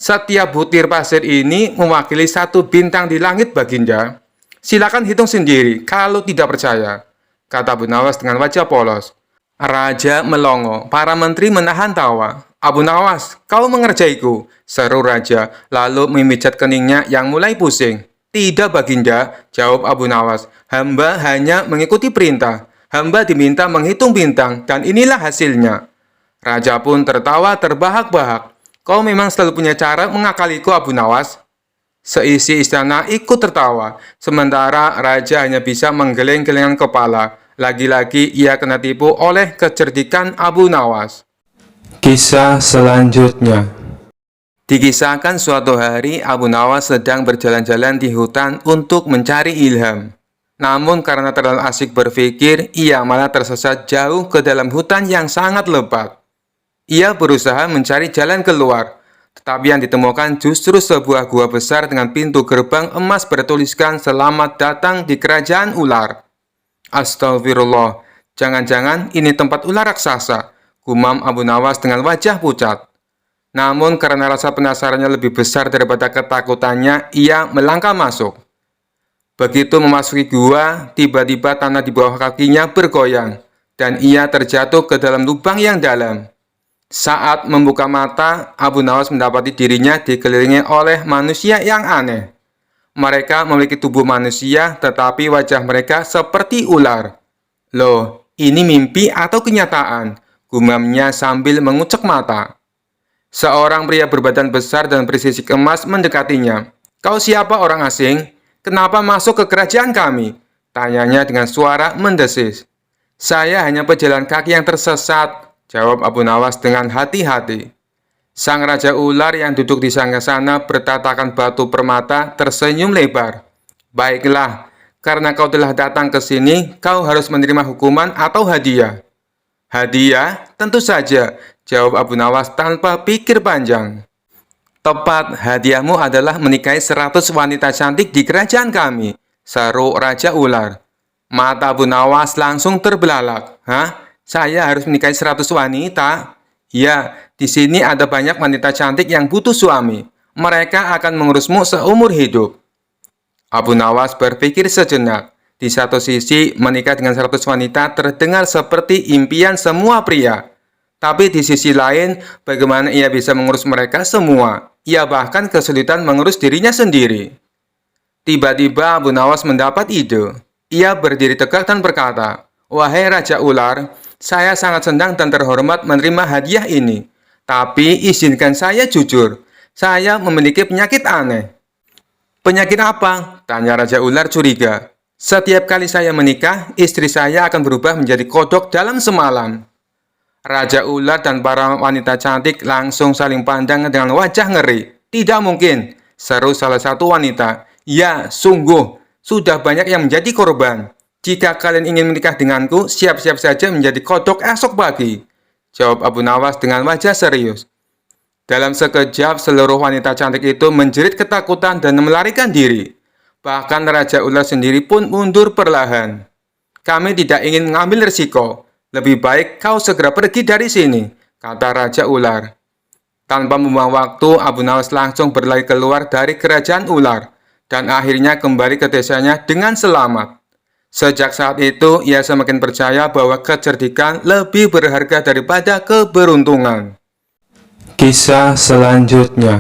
Speaker 1: Setiap butir pasir ini mewakili satu bintang di langit, Baginda. Silakan hitung sendiri kalau tidak percaya, kata Abu Nawas dengan wajah polos. Raja melongo, para menteri menahan tawa. Abu Nawas, kau mengerjaiku, seru Raja, lalu memijat keningnya yang mulai pusing. Tidak, Baginda, jawab Abu Nawas. Hamba hanya mengikuti perintah. Hamba diminta menghitung bintang, dan inilah hasilnya. Raja pun tertawa terbahak-bahak. Kau memang selalu punya cara mengakaliku, Abu Nawas. Seisi istana ikut tertawa, sementara Raja hanya bisa menggeleng-gelengkan kepala. Lagi-lagi ia kena tipu oleh kecerdikan Abu Nawas. Kisah selanjutnya. Dikisahkan suatu hari Abu Nawas sedang berjalan-jalan di hutan untuk mencari ilham. Namun karena terlalu asik berpikir, ia malah tersesat jauh ke dalam hutan yang sangat lebat. Ia berusaha mencari jalan keluar, tetapi yang ditemukan justru sebuah gua besar dengan pintu gerbang emas bertuliskan "Selamat datang di kerajaan ular". Astagfirullah, jangan-jangan ini tempat ular raksasa, gumam Abu Nawas dengan wajah pucat. Namun karena rasa penasarannya lebih besar daripada ketakutannya, ia melangkah masuk. Begitu memasuki gua, tiba-tiba tanah di bawah kakinya bergoyang, dan ia terjatuh ke dalam lubang yang dalam. Saat membuka mata, Abu Nawas mendapati dirinya dikelilingi oleh manusia yang aneh. Mereka memiliki tubuh manusia, tetapi wajah mereka seperti ular. Loh, ini mimpi atau kenyataan? Gumamnya sambil mengucek mata. Seorang pria berbadan besar dan bersisik emas mendekatinya. Kau siapa, orang asing? Kenapa masuk ke kerajaan kami? Tanyanya dengan suara mendesis. Saya hanya pejalan kaki yang tersesat, jawab Abu Nawas dengan hati-hati. Sang Raja Ular yang duduk di sana bertatakan batu permata tersenyum lebar. Baiklah, karena kau telah datang ke sini, kau harus menerima hukuman atau hadiah. Hadiah? Tentu saja, jawab Abu Nawas tanpa pikir panjang. Tepat, hadiahmu adalah menikahi 100 wanita cantik di kerajaan kami, seru Raja Ular. Mata Abu Nawas langsung terbelalak. Hah? Saya harus menikahi 100 wanita? Ya, di sini ada banyak wanita cantik yang butuh suami. Mereka akan mengurusmu seumur hidup. Abu Nawas berpikir sejenak. Di satu sisi, menikah dengan 100 wanita terdengar seperti impian semua pria. Tapi di sisi lain, bagaimana ia bisa mengurus mereka semua? Ia bahkan kesulitan mengurus dirinya sendiri. Tiba-tiba Abu Nawas mendapat ide. Ia berdiri tegak dan berkata, Wahai Raja Ular, saya sangat senang dan terhormat menerima hadiah ini. Tapi izinkan saya jujur, saya memiliki penyakit aneh. Penyakit apa? Tanya Raja Ular curiga. Setiap kali saya menikah, istri saya akan berubah menjadi kodok dalam semalam. Raja Ular dan para wanita cantik langsung saling pandang dengan wajah ngeri. Tidak mungkin, seru salah satu wanita. Ya, sungguh, sudah banyak yang menjadi korban. Jika kalian ingin menikah denganku, siap-siap saja menjadi kodok esok pagi, jawab Abu Nawas dengan wajah serius. Dalam sekejap, seluruh wanita cantik itu menjerit ketakutan dan melarikan diri. Bahkan Raja Ular sendiri pun mundur perlahan. Kami tidak ingin mengambil risiko. Lebih baik kau segera pergi dari sini, kata Raja Ular. Tanpa membuang waktu, Abu Nawas langsung berlari keluar dari kerajaan ular, dan akhirnya kembali ke desanya dengan selamat. Sejak saat itu, ia semakin percaya bahwa kecerdikan lebih berharga daripada keberuntungan. Kisah selanjutnya.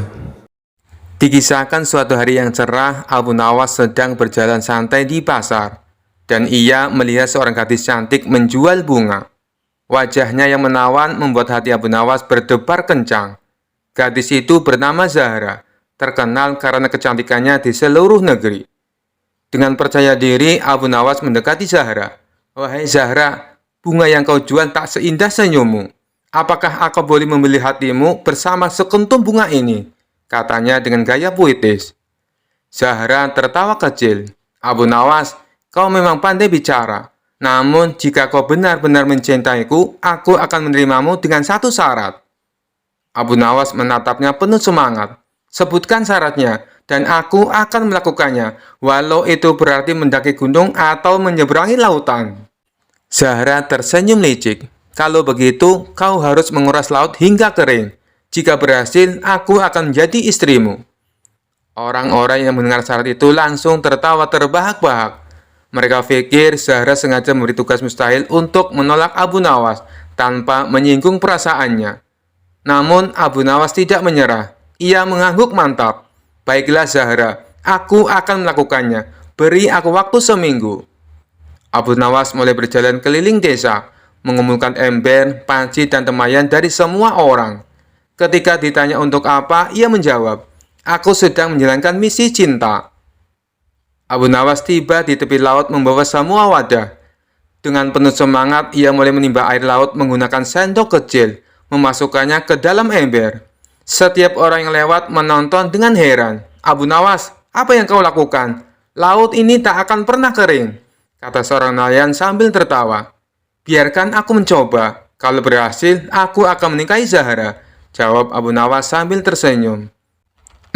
Speaker 1: Dikisahkan suatu hari yang cerah, Abu Nawas sedang berjalan santai di pasar. Dan ia melihat seorang gadis cantik menjual bunga. Wajahnya yang menawan membuat hati Abu Nawas berdebar kencang. Gadis itu bernama Zahra, terkenal karena kecantikannya di seluruh negeri. Dengan percaya diri, Abu Nawas mendekati Zahra. Wahai Zahra, bunga yang kau jual tak seindah senyummu. Apakah aku boleh membeli hatimu bersama sekuntum bunga ini? Katanya dengan gaya puitis. Zahra tertawa kecil. Abu Nawas, kau memang pandai bicara. Namun, jika kau benar-benar mencintaiku, aku akan menerimamu dengan satu syarat. Abu Nawas menatapnya penuh semangat. Sebutkan syaratnya, dan aku akan melakukannya, walau itu berarti mendaki gunung atau menyeberangi lautan. Zahra tersenyum licik. Kalau begitu, kau harus menguras laut hingga kering. Jika berhasil, aku akan menjadi istrimu. Orang-orang yang mendengar syarat itu langsung tertawa terbahak-bahak. Mereka pikir Zahra sengaja memberi tugas mustahil untuk menolak Abu Nawas tanpa menyinggung perasaannya. Namun Abu Nawas tidak menyerah. Ia mengangguk mantap. Baiklah Zahra, aku akan melakukannya. Beri aku waktu seminggu. Abu Nawas mulai berjalan keliling desa, mengumpulkan ember, panci, dan temayan dari semua orang. Ketika ditanya untuk apa, ia menjawab, aku sedang menjalankan misi cinta. Abu Nawas tiba di tepi laut membawa semua wadah. Dengan penuh semangat, ia mulai menimba air laut menggunakan sendok kecil, memasukkannya ke dalam ember. Setiap orang yang lewat menonton dengan heran. Abu Nawas, apa yang kau lakukan? Laut ini tak akan pernah kering, kata seorang nelayan sambil tertawa. Biarkan aku mencoba. Kalau berhasil, aku akan menikahi Zahra, jawab Abu Nawas sambil tersenyum.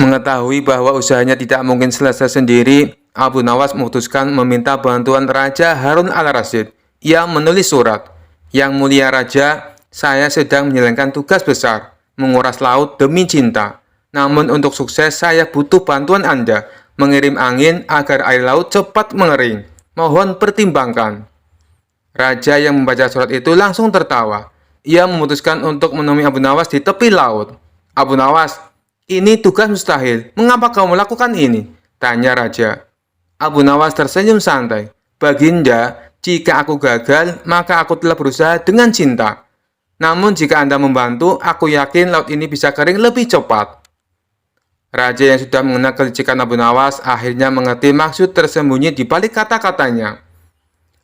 Speaker 1: Mengetahui bahwa usahanya tidak mungkin selesai sendiri, Abu Nawas memutuskan meminta bantuan Raja Harun al-Rasyid. Ia menulis surat, Yang mulia Raja, saya sedang menjalankan tugas besar, menguras laut demi cinta. Namun untuk sukses saya butuh bantuan Anda, mengirim angin agar air laut cepat mengering. Mohon pertimbangkan. Raja yang membaca surat itu langsung tertawa. Ia memutuskan untuk menemui Abu Nawas di tepi laut. Abu Nawas, ini tugas mustahil. Mengapa kau melakukan ini? Tanya Raja. Abu Nawas tersenyum santai. Baginda, jika aku gagal, maka aku telah berusaha dengan cinta. Namun jika Anda membantu, aku yakin laut ini bisa kering lebih cepat. Raja yang sudah mengenal kelicikan Abu Nawas akhirnya mengerti maksud tersembunyi di balik kata-katanya.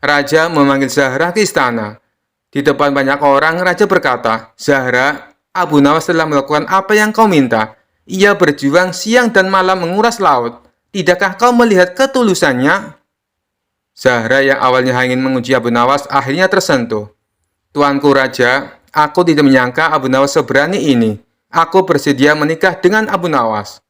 Speaker 1: Raja memanggil Zahra ke istana. Di depan banyak orang, Raja berkata, Zahra, Abu Nawas telah melakukan apa yang kau minta. Ia berjuang siang dan malam menguras laut. Tidakkah kau melihat ketulusannya? Zahra yang awalnya ingin menguji Abu Nawas akhirnya tersentuh. Tuanku Raja, aku tidak menyangka Abu Nawas seberani ini. Aku bersedia menikah dengan Abu Nawas.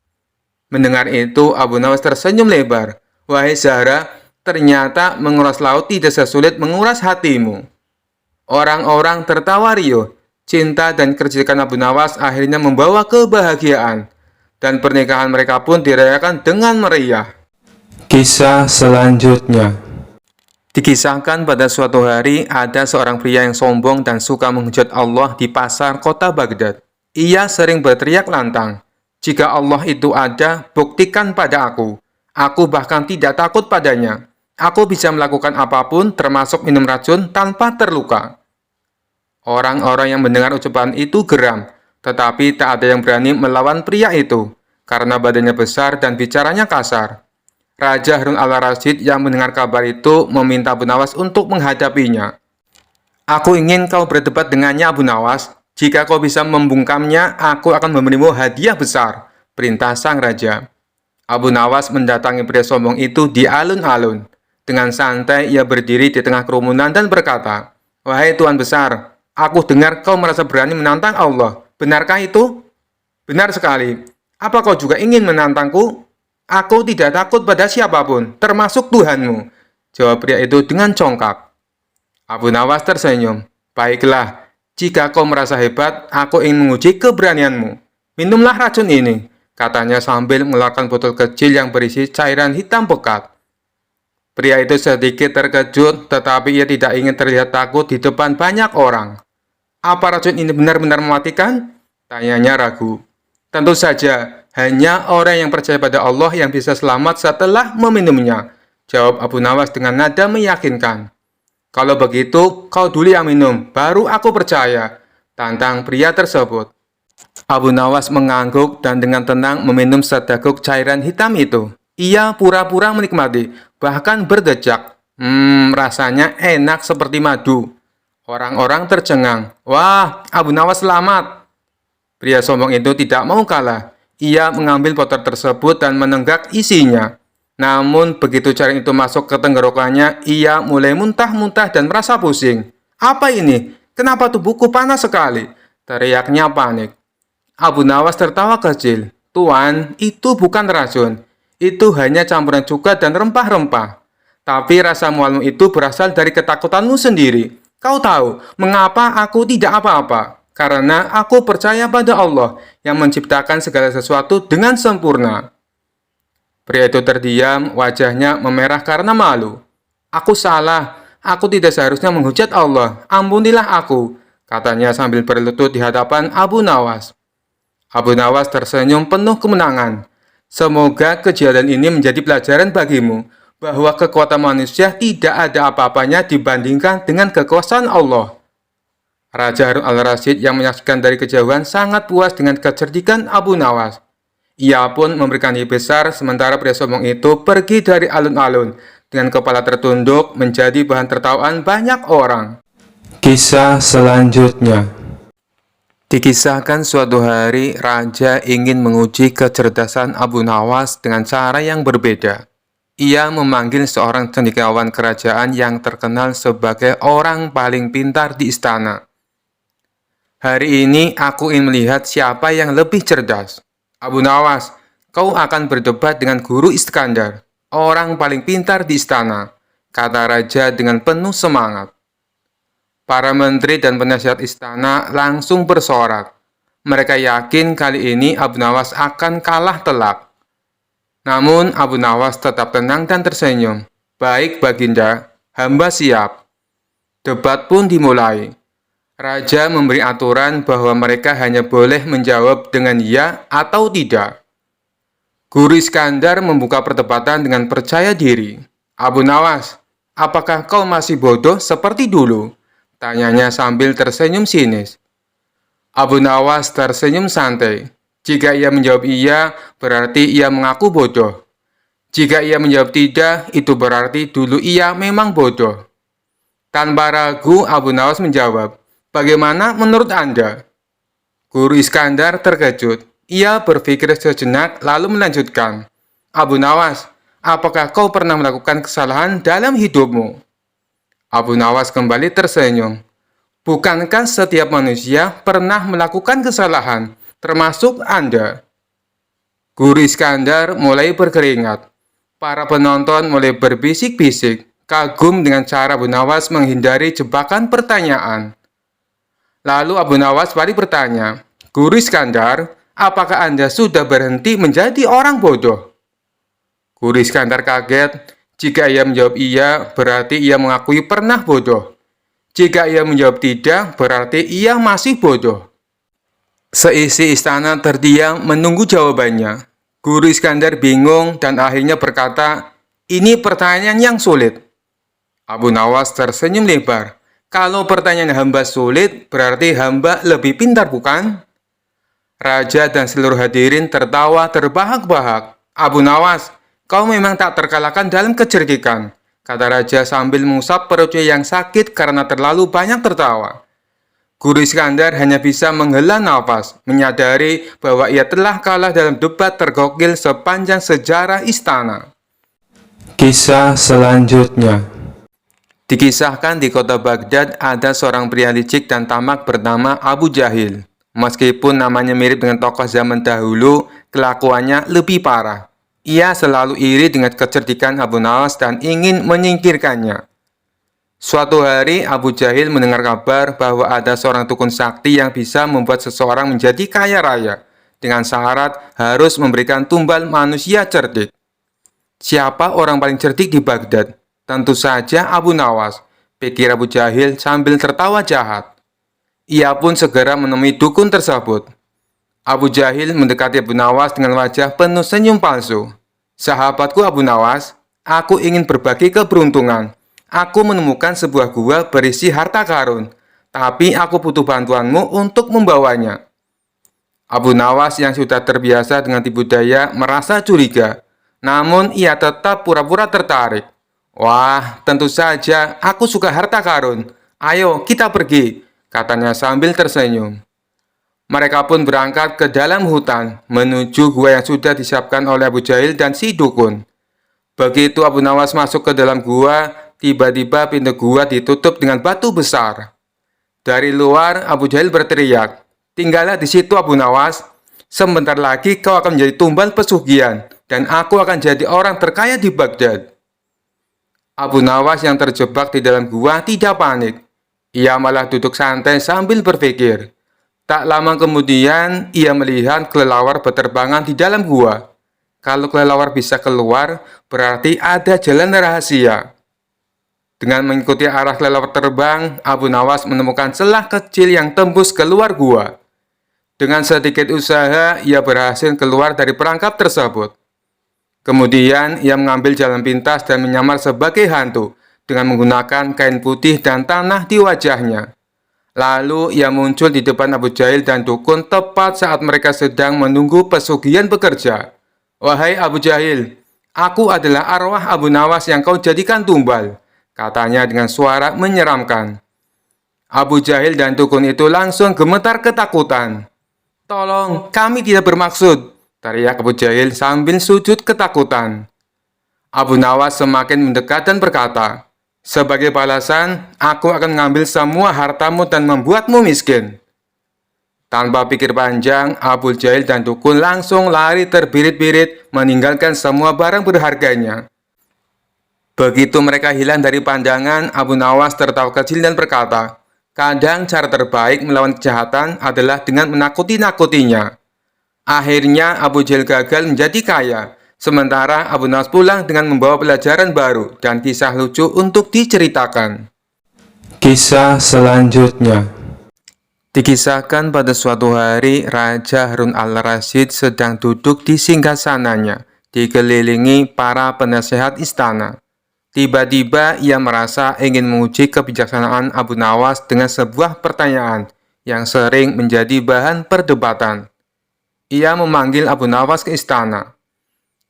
Speaker 1: Mendengar itu, Abu Nawas tersenyum lebar. Wahai Zahra, ternyata menguras laut tidak sesulit menguras hatimu. Orang-orang tertawa riuh. Cinta dan kecerdikan Abu Nawas akhirnya membawa kebahagiaan. Dan pernikahan mereka pun dirayakan dengan meriah. Kisah selanjutnya. Dikisahkan pada suatu hari ada seorang pria yang sombong dan suka menghujat Allah di pasar kota Baghdad. Ia sering berteriak lantang, jika Allah itu ada, buktikan pada aku. Aku bahkan tidak takut padanya. Aku bisa melakukan apapun termasuk minum racun tanpa terluka. Orang-orang yang mendengar ucapan itu geram, tetapi tak ada yang berani melawan pria itu, karena badannya besar dan bicaranya kasar. Raja Harun al-Rasyid yang mendengar kabar itu meminta Abu Nawas untuk menghadapinya. Aku ingin kau berdebat dengannya Abu Nawas. Jika kau bisa membungkamnya, aku akan memberimu hadiah besar, perintah sang raja. Abu Nawas mendatangi pria sombong itu di alun-alun. Dengan santai ia berdiri di tengah kerumunan dan berkata, Wahai Tuan Besar, aku dengar kau merasa berani menantang Allah. Benarkah itu? Benar sekali. Apa kau juga ingin menantangku? Aku tidak takut pada siapapun, termasuk Tuhanmu, jawab pria itu dengan congkak. Abu Nawas tersenyum. Baiklah, jika kau merasa hebat, aku ingin menguji keberanianmu. Minumlah racun ini, katanya sambil mengeluarkan botol kecil yang berisi cairan hitam pekat. Pria itu sedikit terkejut, tetapi ia tidak ingin terlihat takut di depan banyak orang. Apa racun ini benar-benar mematikan? Tanyanya ragu. Tentu saja, hanya orang yang percaya pada Allah yang bisa selamat setelah meminumnya, jawab Abu Nawas dengan nada meyakinkan. Kalau begitu, kau dulu yang minum, baru aku percaya, tantang pria tersebut. Abu Nawas mengangguk dan dengan tenang meminum seteguk cairan hitam itu. Ia pura-pura menikmati, bahkan berdecak. Rasanya enak seperti madu. Orang-orang tercengang. Wah, Abu Nawas selamat. Pria sombong itu tidak mau kalah. Ia mengambil botol tersebut dan menenggak isinya. Namun, begitu cairan itu masuk ke tenggorokannya, ia mulai muntah-muntah dan merasa pusing. Apa ini? Kenapa tubuhku panas sekali? Teriaknya panik. Abu Nawas tertawa kecil. Tuan, itu bukan racun. Itu hanya campuran cuka dan rempah-rempah. Tapi rasa mualmu itu berasal dari ketakutanmu sendiri. Kau tahu mengapa aku tidak apa-apa? Karena aku percaya pada Allah yang menciptakan segala sesuatu dengan sempurna. Pria itu terdiam, wajahnya memerah karena malu. Aku salah, aku tidak seharusnya menghujat Allah. Ampunilah aku, katanya sambil berlutut di hadapan Abu Nawas. Abu Nawas tersenyum penuh kemenangan. Semoga kejadian ini menjadi pelajaran bagimu, bahwa kekuatan manusia tidak ada apa-apanya dibandingkan dengan kekuasaan Allah. Raja Harun al-Rasyid yang menyaksikan dari kejauhan sangat puas dengan kecerdikan Abu Nawas. Ia pun memberikan hadiah besar sementara pria sombong itu pergi dari alun-alun dengan kepala tertunduk menjadi bahan tertawaan banyak orang. Kisah selanjutnya. Dikisahkan suatu hari raja ingin menguji kecerdasan Abu Nawas dengan cara yang berbeda. Ia memanggil seorang cendekiawan kerajaan yang terkenal sebagai orang paling pintar di istana. Hari ini aku ingin melihat siapa yang lebih cerdas. Abu Nawas, kau akan berdebat dengan Guru Iskandar, orang paling pintar di istana, kata raja dengan penuh semangat. Para menteri dan penasihat istana langsung bersorak. Mereka yakin kali ini Abu Nawas akan kalah telak. Namun Abu Nawas tetap tenang dan tersenyum. Baik Baginda, hamba siap. Debat pun dimulai. Raja memberi aturan bahwa mereka hanya boleh menjawab dengan ya atau tidak. Guru Iskandar membuka perdebatan dengan percaya diri. Abu Nawas, apakah kau masih bodoh seperti dulu? Tanyanya sambil tersenyum sinis. Abu Nawas tersenyum santai. Jika ia menjawab iya, berarti ia mengaku bodoh. Jika ia menjawab tidak, itu berarti dulu ia memang bodoh. Tanpa ragu, Abu Nawas menjawab, bagaimana menurut Anda? Guru Iskandar terkejut. Ia berpikir sejenak lalu melanjutkan. Abu Nawas, apakah kau pernah melakukan kesalahan dalam hidupmu? Abu Nawas kembali tersenyum. Bukankah setiap manusia pernah melakukan kesalahan? Termasuk Anda. Guru Iskandar mulai berkeringat. Para penonton mulai berbisik-bisik, kagum dengan cara Abu Nawas menghindari jebakan pertanyaan. Lalu Abu Nawas balik bertanya, Guru Iskandar, apakah Anda sudah berhenti menjadi orang bodoh? Guru Iskandar kaget. Jika ia menjawab iya, berarti ia mengakui pernah bodoh. Jika ia menjawab tidak, berarti ia masih bodoh. Seisi istana terdiam menunggu jawabannya. Guru Iskandar bingung dan akhirnya berkata, ini pertanyaan yang sulit. Abu Nawas tersenyum lebar. Kalau pertanyaan hamba sulit, berarti hamba lebih pintar, bukan? Raja dan seluruh hadirin tertawa terbahak-bahak. Abu Nawas, kau memang tak terkalahkan dalam kecerdikan, kata raja sambil mengusap perutnya yang sakit karena terlalu banyak tertawa. Guru Iskandar hanya bisa menghela nafas, menyadari bahwa ia telah kalah dalam debat tergokil sepanjang sejarah istana. Kisah selanjutnya. Dikisahkan di kota Baghdad ada seorang pria licik dan tamak bernama Abu Jahil. Meskipun namanya mirip dengan tokoh zaman dahulu, kelakuannya lebih parah. Ia selalu iri dengan kecerdikan Abu Nawas dan ingin menyingkirkannya. Suatu hari, Abu Jahil mendengar kabar bahwa ada seorang dukun sakti yang bisa membuat seseorang menjadi kaya raya, dengan syarat harus memberikan tumbal manusia cerdik. Siapa orang paling cerdik di Baghdad? Tentu saja Abu Nawas, pikir Abu Jahil sambil tertawa jahat. Ia pun segera menemui dukun tersebut. Abu Jahil mendekati Abu Nawas dengan wajah penuh senyum palsu. Sahabatku Abu Nawas, aku ingin berbagi keberuntungan. Aku menemukan sebuah gua berisi harta karun, tapi aku butuh bantuanmu untuk membawanya. Abu Nawas yang sudah terbiasa dengan tipu daya merasa curiga, namun ia tetap pura-pura tertarik. Wah, tentu saja aku suka harta karun. "Ayo, kita pergi," katanya sambil tersenyum. Mereka pun berangkat ke dalam hutan, menuju gua yang sudah disiapkan oleh Abu Jahil dan si dukun. Begitu Abu Nawas masuk ke dalam gua, tiba-tiba pintu gua ditutup dengan batu besar. Dari luar, Abu Jahil berteriak, "Tinggallah di situ, Abu Nawas. Sebentar lagi kau akan menjadi tumbal pesugihan, dan aku akan jadi orang terkaya di Baghdad." Abu Nawas yang terjebak di dalam gua tidak panik. Ia malah duduk santai sambil berpikir. Tak lama kemudian, ia melihat kelelawar berterbangan di dalam gua. Kalau kelelawar bisa keluar, berarti ada jalan rahasia. Dengan mengikuti arah kelelawar terbang, Abu Nawas menemukan celah kecil yang tembus keluar gua. Dengan sedikit usaha, ia berhasil keluar dari perangkap tersebut. Kemudian, ia mengambil jalan pintas dan menyamar sebagai hantu dengan menggunakan kain putih dan tanah di wajahnya. Lalu ia muncul di depan Abu Jahil dan dukun tepat saat mereka sedang menunggu pesugihan bekerja. "Wahai Abu Jahil, aku adalah arwah Abu Nawas yang kau jadikan tumbal," katanya dengan suara menyeramkan. Abu Jahil dan dukun itu langsung gemetar ketakutan. "Tolong, kami tidak bermaksud," teriak Abu Jahil sambil sujud ketakutan. Abu Nawas semakin mendekat dan berkata, "Sebagai balasan, aku akan mengambil semua hartamu dan membuatmu miskin." Tanpa pikir panjang, Abu Jahil dan dukun langsung lari terbirit-birit meninggalkan semua barang berharganya. Begitu mereka hilang dari pandangan, Abu Nawas tertawa kecil dan berkata, "Kadang cara terbaik melawan kejahatan adalah dengan menakuti-nakutinya." Akhirnya Abu Jahil gagal menjadi kaya. Sementara Abu Nawas pulang dengan membawa pelajaran baru dan kisah lucu untuk diceritakan. Kisah selanjutnya. Dikisahkan pada suatu hari, Raja Harun al-Rasyid sedang duduk di singgasananya, dikelilingi para penasehat istana. Tiba-tiba ia merasa ingin menguji kebijaksanaan Abu Nawas dengan sebuah pertanyaan yang sering menjadi bahan perdebatan. Ia memanggil Abu Nawas ke istana.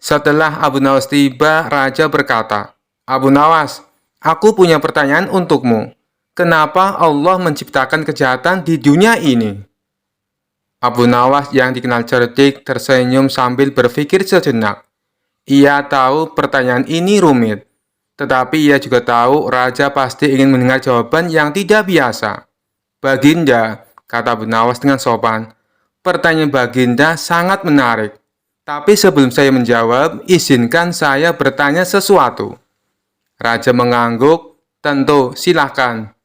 Speaker 1: Setelah Abu Nawas tiba, Raja berkata, "Abu Nawas, aku punya pertanyaan untukmu. Kenapa Allah menciptakan kejahatan di dunia ini?" Abu Nawas yang dikenal cerdik tersenyum sambil berpikir sejenak. Ia tahu pertanyaan ini rumit, tetapi ia juga tahu Raja pasti ingin mendengar jawaban yang tidak biasa. "Baginda," kata Abu Nawas dengan sopan, "pertanyaan Baginda sangat menarik. Tapi sebelum saya menjawab, izinkan saya bertanya sesuatu." Raja mengangguk. "Tentu, silakan."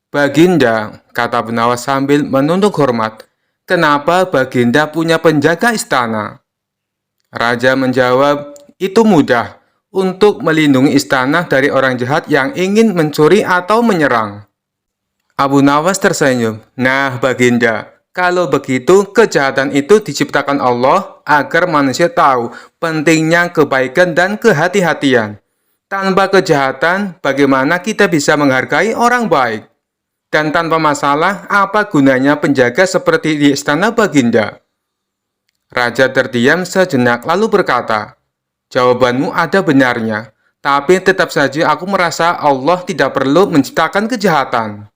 Speaker 1: "Baginda," kata Abu Nawas sambil menunduk hormat, "kenapa Baginda punya penjaga istana?" Raja menjawab, "Itu mudah, untuk melindungi istana dari orang jahat yang ingin mencuri atau menyerang." Abu Nawas tersenyum. "Nah, Baginda, kalau begitu, kejahatan itu diciptakan Allah agar manusia tahu pentingnya kebaikan dan kehati-hatian. Tanpa kejahatan, bagaimana kita bisa menghargai orang baik? Dan tanpa masalah, apa gunanya penjaga seperti di istana Baginda?" Raja terdiam sejenak lalu berkata, "Jawabanmu ada benarnya, tapi tetap saja aku merasa Allah tidak perlu menciptakan kejahatan."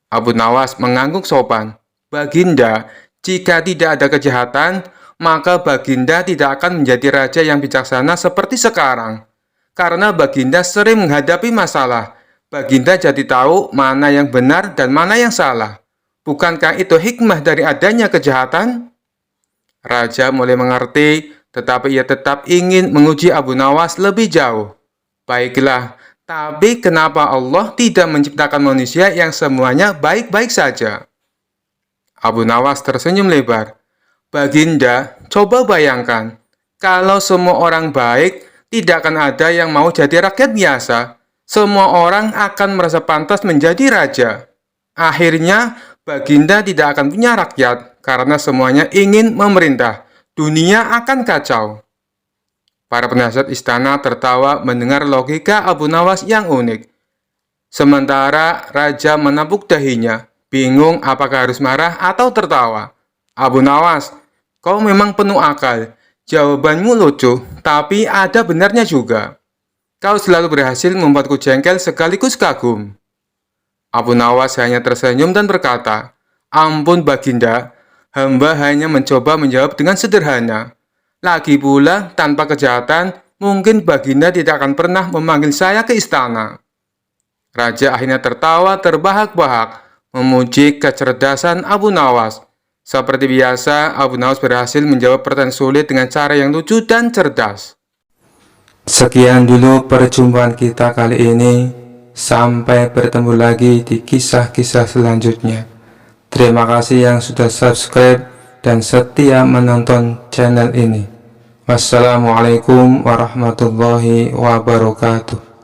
Speaker 1: Abu Nawas mengangguk sopan. "Baginda, jika tidak ada kejahatan, maka Baginda tidak akan menjadi raja yang bijaksana seperti sekarang. Karena Baginda sering menghadapi masalah, Baginda jadi tahu mana yang benar dan mana yang salah. Bukankah itu hikmah dari adanya kejahatan?" Raja mulai mengerti, tetapi ia tetap ingin menguji Abu Nawas lebih jauh. "Baiklah, tapi kenapa Allah tidak menciptakan manusia yang semuanya baik-baik saja?" Abu Nawas tersenyum lebar. "Baginda, coba bayangkan, kalau semua orang baik, tidak akan ada yang mau jadi rakyat biasa. Semua orang akan merasa pantas menjadi raja. Akhirnya, Baginda tidak akan punya rakyat, karena semuanya ingin memerintah. Dunia akan kacau." Para penasihat istana tertawa mendengar logika Abu Nawas yang unik. Sementara Raja menepuk dahinya, bingung apakah harus marah atau tertawa. "Abu Nawas, kau memang penuh akal. Jawabanmu lucu, tapi ada benarnya juga. Kau selalu berhasil membuatku jengkel sekaligus kagum." Abu Nawas hanya tersenyum dan berkata, "Ampun Baginda, hamba hanya mencoba menjawab dengan sederhana. Lagi pula, tanpa kejahatan, mungkin Baginda tidak akan pernah memanggil saya ke istana." Raja akhirnya tertawa terbahak-bahak, memuji kecerdasan Abu Nawas. Seperti biasa, Abu Nawas berhasil menjawab pertanyaan sulit dengan cara yang lucu dan cerdas. Sekian dulu perjumpaan kita kali ini. Sampai bertemu lagi di kisah-kisah selanjutnya. Terima kasih yang sudah subscribe dan setia menonton channel ini. Wassalamualaikum warahmatullahi wabarakatuh.